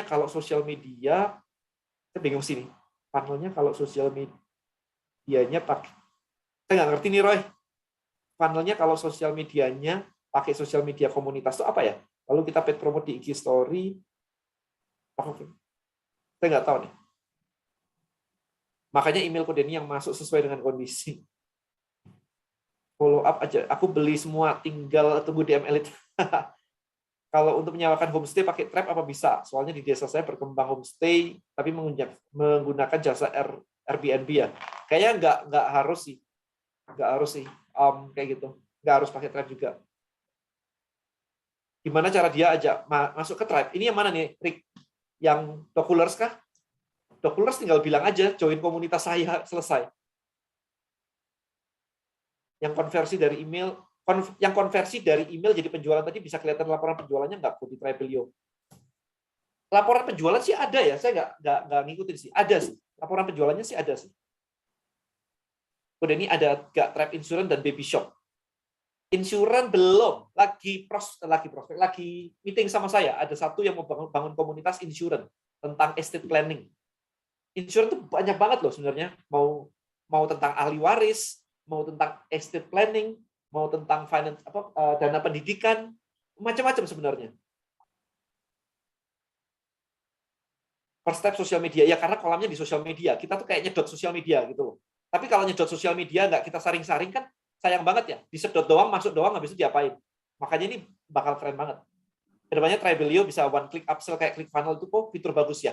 kalau sosial media, saya bingung sini. Funnelnya kalau sosial medianya pakai, saya nggak ngerti nih Roy. Funnelnya kalau sosial medianya pakai sosial media komunitas itu apa ya? Lalu kita paid promote di IG story. Oke. Saya nggak tahu nih. Makanya email kode ini yang masuk sesuai dengan kondisi. Follow up aja. Aku beli semua, tinggal tunggu DM Elite. Kalau untuk menyewakan homestay pakai Tribe apa bisa? Soalnya di desa saya berkembang homestay, tapi menggunakan jasa Airbnb ya. Kayaknya nggak harus sih. Kayak gitu. Nggak harus pakai Tribe juga. Gimana cara dia ajak masuk ke Tribe? Ini yang mana nih, Rick? Yang Doculers kah? Doculers tinggal bilang aja, join komunitas saya, selesai. Yang konversi dari email jadi penjualan tadi bisa kelihatan laporan penjualannya nggak di Tribe Beliau? Laporan penjualan sih ada ya, saya nggak ngikutin sih. Ada sih, laporan penjualannya sih ada sih. Udah ini ada nggak Tribe Insurance dan Baby Shop. Insurance belum, lagi meeting sama saya. Ada satu yang mau bangun komunitas insurance tentang estate planning. Insurance itu banyak banget loh sebenarnya. Mau tentang ahli waris, mau tentang estate planning, mau tentang finance dana pendidikan, macam-macam sebenarnya. First step sosial media ya karena kolamnya di sosial media. Kita tuh kayak nyedot sosial media gitu loh. Tapi kalau nyedot sosial media nggak kita saring-saring kan sayang banget ya. Disedot doang, masuk doang, habis itu diapain. Makanya ini bakal keren banget. Kedepannya Tribe Beliau bisa one click upsell kayak ClickFunnels itu kok fitur bagus ya.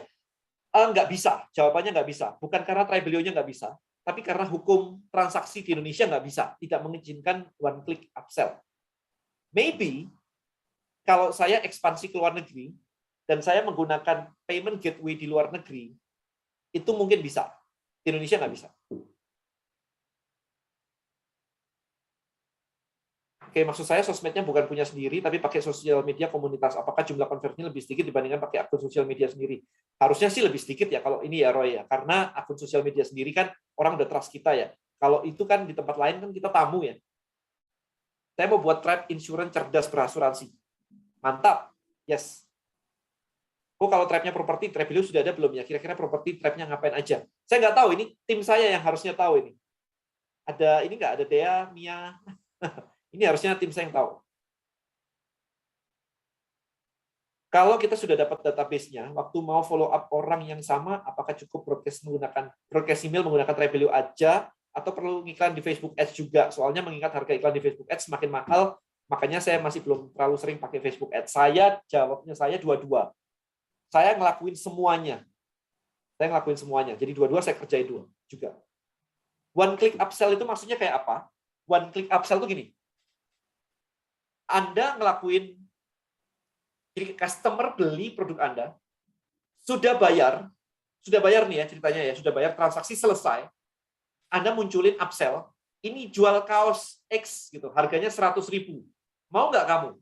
Nggak bisa, jawabannya nggak bisa. Bukan karena Tribe Beliau-nya nggak bisa, tapi karena hukum transaksi di Indonesia nggak bisa, tidak mengizinkan one click upsell. Maybe kalau saya ekspansi ke luar negeri dan saya menggunakan payment gateway di luar negeri, itu mungkin bisa. Di Indonesia nggak bisa. Oke, maksud saya sosmednya bukan punya sendiri, tapi pakai sosial media komunitas. Apakah jumlah konversinya lebih sedikit dibandingkan pakai akun sosial media sendiri? Harusnya sih lebih sedikit ya kalau ini ya Roy ya. Karena akun sosial media sendiri kan orang udah trust kita ya. Kalau itu kan di tempat lain kan kita tamu ya. Saya mau buat Tribe Insurance cerdas berasuransi. Mantap. Yes. Oh, kalau Tribe-nya properti, Tribe Beliau sudah ada belum ya? Kira-kira properti Tribe-nya ngapain aja? Saya nggak tahu, ini tim saya yang harusnya tahu ini. Ada ini nggak? Ada Dea, Mia. Ini harusnya tim saya yang tahu. Kalau kita sudah dapat database-nya, waktu mau follow up orang yang sama, apakah cukup broadcast email menggunakan Tribe Beliau aja, atau perlu iklan di Facebook Ads juga? Soalnya mengingat harga iklan di Facebook Ads semakin mahal, makanya saya masih belum terlalu sering pakai Facebook Ads. Jawabnya saya dua-dua. Saya ngelakuin semuanya. Jadi dua-dua saya kerjain dua juga. One click upsell itu maksudnya kayak apa? One click upsell itu gini. Anda ngelakuin, jadi customer beli produk Anda, sudah bayar nih ya ceritanya ya, sudah bayar, transaksi selesai, Anda munculin upsell, ini jual kaos X gitu, harganya 100.000. Mau nggak kamu?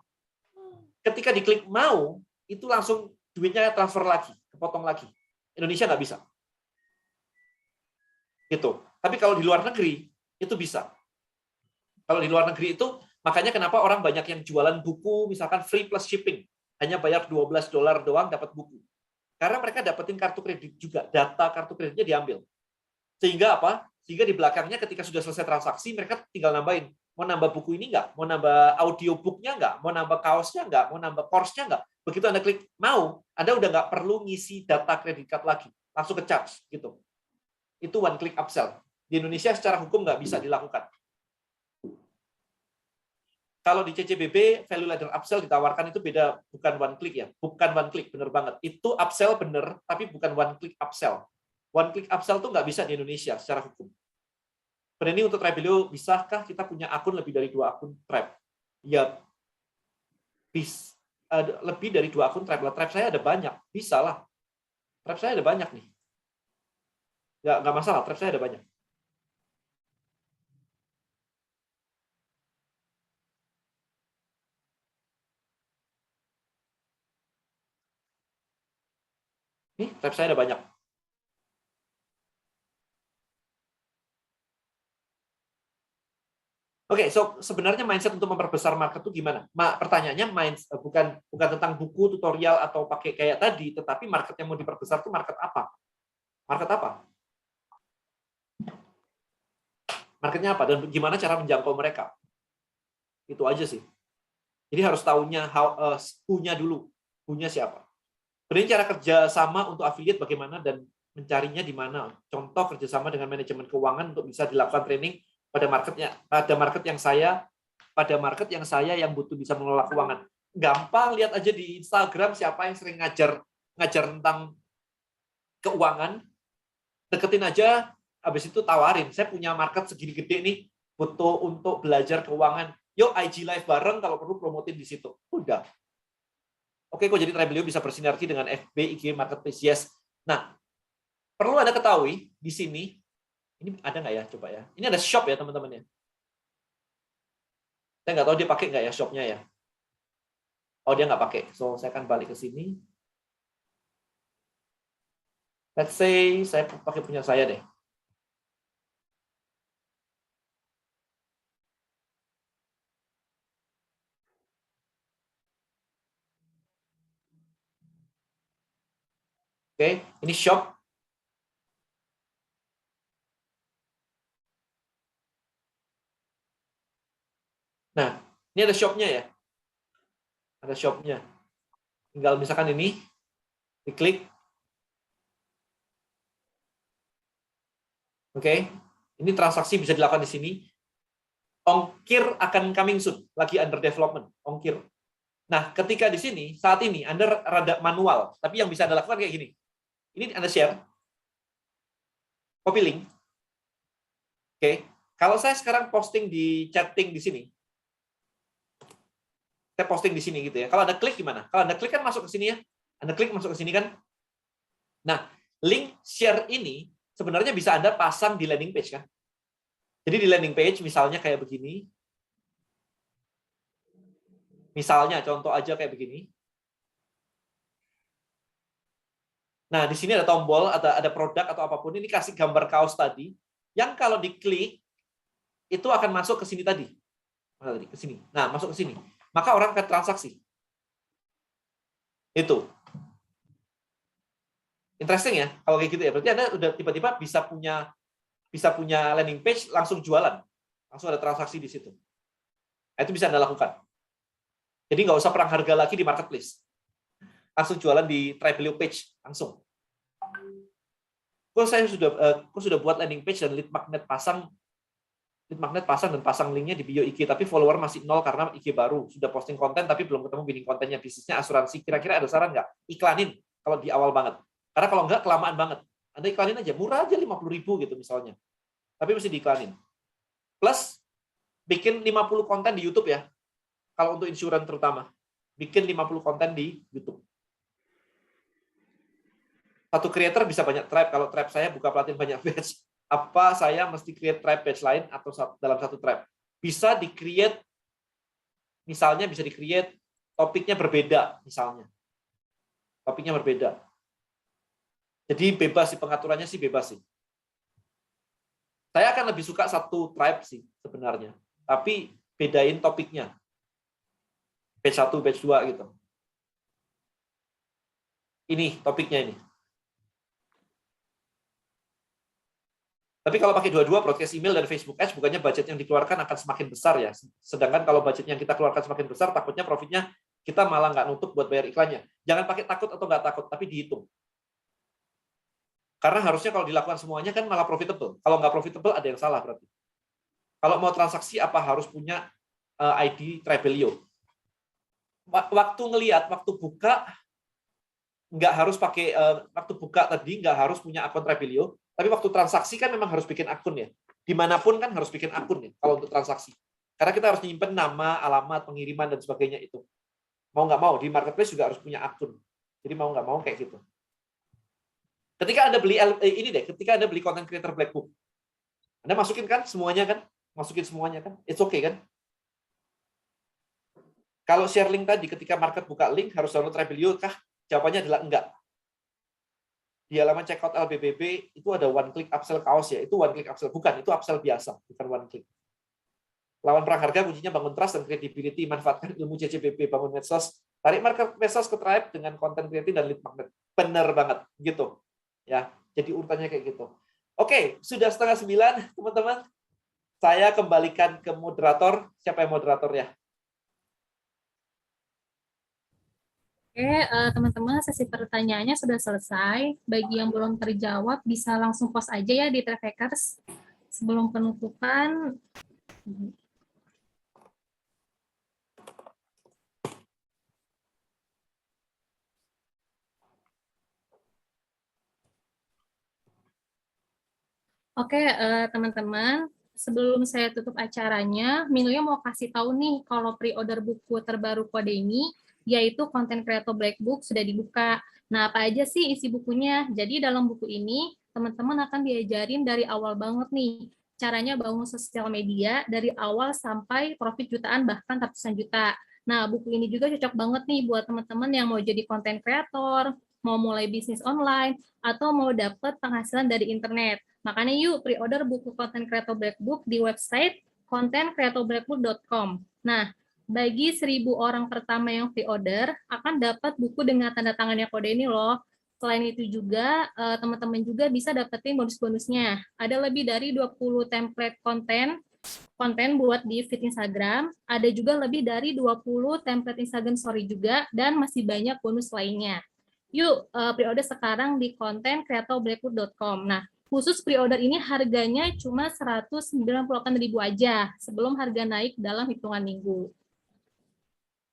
Ketika diklik mau, itu langsung duitnya transfer lagi, kepotong lagi. Indonesia nggak bisa. Gitu. Tapi kalau di luar negeri, itu bisa. Kalau di luar negeri itu, makanya kenapa orang banyak yang jualan buku, misalkan free plus shipping. Hanya bayar $12 doang dapat buku. Karena mereka dapetin kartu kredit juga. Data kartu kreditnya diambil. Sehingga apa? Sehingga di belakangnya ketika sudah selesai transaksi, mereka tinggal nambahin. Mau nambah buku ini nggak? Mau nambah audiobooknya nggak? Mau nambah kaosnya nggak? Mau nambah course-nya nggak? Begitu Anda klik mau, Anda udah nggak perlu ngisi data kredit card lagi. Langsung ke charge. Gitu. Itu one click upsell. Di Indonesia secara hukum nggak bisa dilakukan. Kalau di CCBB, value ladder upsell ditawarkan itu beda, bukan one click ya. Bukan one click, bener banget. Itu upsell bener, tapi bukan one click upsell. One click upsell tuh nggak bisa di Indonesia secara hukum. Pada ini untuk Tribelio, bisakah kita punya akun lebih dari 2 akun Trib? Ya, lebih dari 2 akun Trib. Trib saya ada banyak, bisa lah. Trib saya ada banyak nih. Ya, nggak masalah, Trib saya ada banyak. Nih, Trib saya ada banyak. Oke, so sebenarnya mindset untuk memperbesar market itu gimana? Pertanyaannya bukan tentang buku, tutorial, atau pakai kayak tadi, tetapi market yang mau diperbesar itu market apa? Market apa? Marketnya apa? Dan gimana cara menjangkau mereka? Itu aja sih. Jadi harus tahunya who-nya dulu. Who-nya siapa? Kemudian cara kerja sama untuk affiliate bagaimana dan mencarinya di mana? Contoh kerjasama dengan manajemen keuangan untuk bisa dilakukan training pada market yang saya yang butuh bisa mengelola keuangan. Gampang, lihat aja di Instagram siapa yang sering ngajar tentang keuangan, deketin aja, habis itu tawarin, saya punya market segini gede nih, butuh untuk belajar keuangan. Yuk IG live bareng, kalau perlu promotin di situ. Udah. Oke, kok jadi Tribelio bisa bersinergi dengan FB, IG, Marketplace, yes. Nah, perlu Anda ketahui di sini, ini ada nggak ya? Coba ya. Ini ada shop ya, teman-teman ya. Saya nggak tahu dia pakai nggak ya shopnya ya. Oh, dia nggak pakai. So, saya akan balik ke sini. Let's say saya pakai punya saya deh. Oke, ini shop. Nah, ini ada shopnya ya. Ada shopnya. Tinggal misalkan ini, diklik. Oke, ini transaksi bisa dilakukan di sini. Ongkir akan coming soon, lagi under development, ongkir. Nah, ketika di sini, saat ini, Anda rada manual, tapi yang bisa Anda lakukan kayak gini. Ini Anda share, copy link. Oke, kalau saya sekarang posting di chatting di sini, saya posting di sini gitu ya. Kalau Anda klik gimana? Kalau Anda klik kan masuk ke sini ya. Anda klik masuk ke sini kan. Nah, link share ini sebenarnya bisa Anda pasang di landing page kan. Jadi di landing page misalnya kayak begini. Misalnya contoh aja kayak begini. Nah, di sini ada tombol, ada produk atau apapun, ini kasih gambar kaos tadi, yang kalau diklik, itu akan masuk ke sini tadi. Ke sini. Nah, masuk ke sini. Maka orang akan transaksi. Itu. Interesting ya, kalau kayak gitu ya. Berarti Anda udah tiba-tiba bisa punya landing page, langsung jualan. Langsung ada transaksi di situ. Nah, itu bisa Anda lakukan. Jadi nggak usah perang harga lagi di marketplace. Langsung jualan di Tribelio page langsung. Kok saya sudah buat landing page dan lead magnet pasang dan pasang linknya di bio IG, tapi follower masih 0 karena IG baru, sudah posting konten tapi belum ketemu bidding kontennya, bisnisnya asuransi. Kira-kira ada saran nggak? Iklanin kalau di awal banget. Karena kalau nggak kelamaan banget. Anda iklanin aja, murah aja 50.000 gitu misalnya. Tapi mesti diiklanin. Plus bikin 50 konten di YouTube ya. Kalau untuk insuran terutama. Bikin 50 konten di YouTube. Satu creator bisa banyak tribe. Kalau tribe saya buka pelatihan banyak batch. Apa saya mesti create tribe batch lain atau dalam satu tribe? Bisa di-create, misalnya bisa di-create topiknya berbeda, misalnya. Topiknya berbeda. Jadi bebas sih, pengaturannya sih bebas sih. Saya akan lebih suka satu tribe sih sebenarnya. Tapi bedain topiknya. Batch 1, batch 2 gitu. Ini topiknya ini. Tapi kalau pakai dua-dua, broadcast email dan Facebook Ads, bukannya budget yang dikeluarkan akan semakin besar ya. Sedangkan kalau budget yang kita keluarkan semakin besar, takutnya profitnya kita malah nggak nutup buat bayar iklannya. Jangan pakai takut atau nggak takut, tapi dihitung. Karena harusnya kalau dilakukan semuanya kan malah profitable. Kalau nggak profitable, ada yang salah berarti. Kalau mau transaksi, apa harus punya ID Trebelio? Waktu ngelihat, waktu buka, nggak harus pakai, waktu buka tadi nggak harus punya akun Trebelio, tapi waktu transaksi kan memang harus bikin akun ya. Dimanapun kan harus bikin akun ya, kalau untuk transaksi. Karena kita harus nyimpen nama, alamat, pengiriman, dan sebagainya itu. Mau nggak mau, di marketplace juga harus punya akun. Jadi mau nggak mau kayak gitu. Ketika Anda beli, ketika Anda beli content creator black book, Anda masukin kan semuanya kan? Masukin semuanya kan? It's okay kan? Kalau share link tadi, ketika market buka link, harus download Trebelio kah? Jawabannya adalah enggak. Di halaman checkout LBBB itu ada one click upsell kaos ya, itu one click upsell, bukan, itu upsell biasa, bukan one click. Lawan perang harga kuncinya bangun trust dan credibility, manfaatkan ilmu CCBP, bangun medsos, tarik market medsos ke Tribe dengan konten creating dan lead magnet. Bener banget gitu. Ya, jadi urutannya kayak gitu. Oke, sudah 8:30 teman-teman. Saya kembalikan ke moderator. Siapa yang moderator ya? Oke, teman-teman, sesi pertanyaannya sudah selesai. Bagi yang belum terjawab, bisa langsung post aja ya di Traffickers sebelum penutupan. Oke, teman-teman, sebelum saya tutup acaranya, Minuyo mau kasih tahu nih kalau pre-order buku terbaru Kode ini, yaitu Content Creator Black Book sudah dibuka. Nah, apa aja sih isi bukunya? Jadi dalam buku ini, teman-teman akan diajarin dari awal banget nih, caranya bangun sosial media dari awal sampai profit jutaan bahkan ratusan juta. Nah, buku ini juga cocok banget nih buat teman-teman yang mau jadi content creator, mau mulai bisnis online, atau mau dapat penghasilan dari internet. Makanya yuk pre-order buku Content Creator Black Book di website contentcreatorblackbook.com. Nah, bagi 1.000 orang pertama yang pre-order akan dapat buku dengan tanda tangannya Kode ini loh. Selain itu juga, teman-teman juga bisa dapetin bonus-bonusnya. Ada lebih dari 20 template konten buat di feed Instagram, ada juga lebih dari 20 template Instagram Story juga, dan masih banyak bonus lainnya. Yuk, pre-order sekarang di contentcreatorblackbook.com. Nah, khusus pre-order ini harganya cuma 198.000 aja, sebelum harga naik dalam hitungan minggu.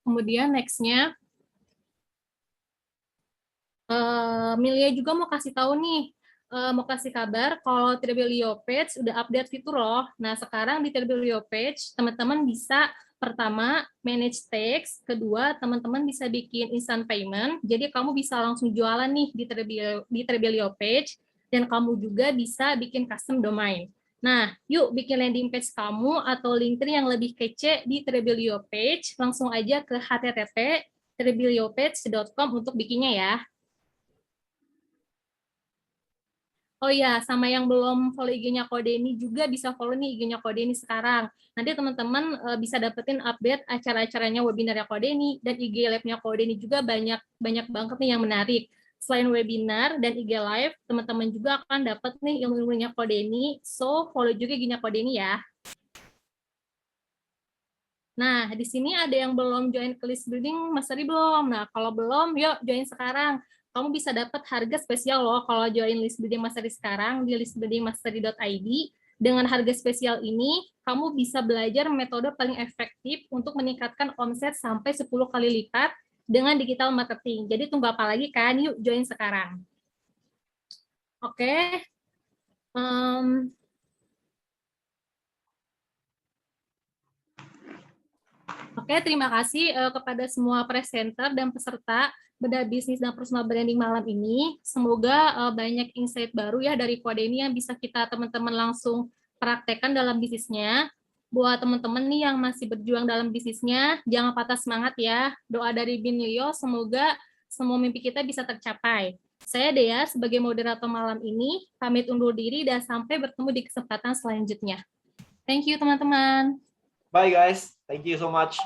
Kemudian next-nya, Milia juga mau kasih tahu nih, mau kasih kabar kalau Trebelio Page udah update fitur loh. Nah, sekarang di Trebelio Page, teman-teman bisa pertama, manage text, kedua, teman-teman bisa bikin instant payment, jadi kamu bisa langsung jualan nih di Trebelio Page, dan kamu juga bisa bikin custom domain. Nah, yuk bikin landing page kamu atau link tree yang lebih kece di Trebelio Page, langsung aja ke http://trebeliopage.com untuk bikinnya ya. Oh iya, sama yang belum follow IG-nya Kode ini juga bisa follow nih IG-nya Kode ini sekarang. Nanti teman-teman bisa dapetin update acara-acaranya webinarnya Kode ini, dan IG Live-nya Kode ini juga banyak banget nih yang menarik. Selain webinar dan IG Live, teman-teman juga akan dapat nih ilmu-ilmunya Kode ini, so follow juga IG-nya Kode ini ya. Nah, di sini ada yang belum join ke list building, Mas Ari belum? Nah, kalau belum, yuk join sekarang. Kamu bisa dapat harga spesial loh kalau join list building Mas Ari sekarang di listbuildingmasari.id. Dengan harga spesial ini, kamu bisa belajar metode paling efektif untuk meningkatkan omset sampai 10 kali lipat dengan digital marketing. Jadi tunggu apa lagi kan? Yuk join sekarang. Oke. Oke, terima kasih kepada semua presenter dan peserta bedah bisnis dan personal branding malam ini. Semoga banyak insight baru ya dari Kode ini yang bisa kita teman-teman langsung praktekkan dalam bisnisnya. Buat teman-teman nih yang masih berjuang dalam bisnisnya, jangan patah semangat ya. Doa dari Binyo, semoga semua mimpi kita bisa tercapai. Saya Dea sebagai moderator malam ini, pamit undur diri dan sampai bertemu di kesempatan selanjutnya. Thank you teman-teman. Bye guys. Thank you so much.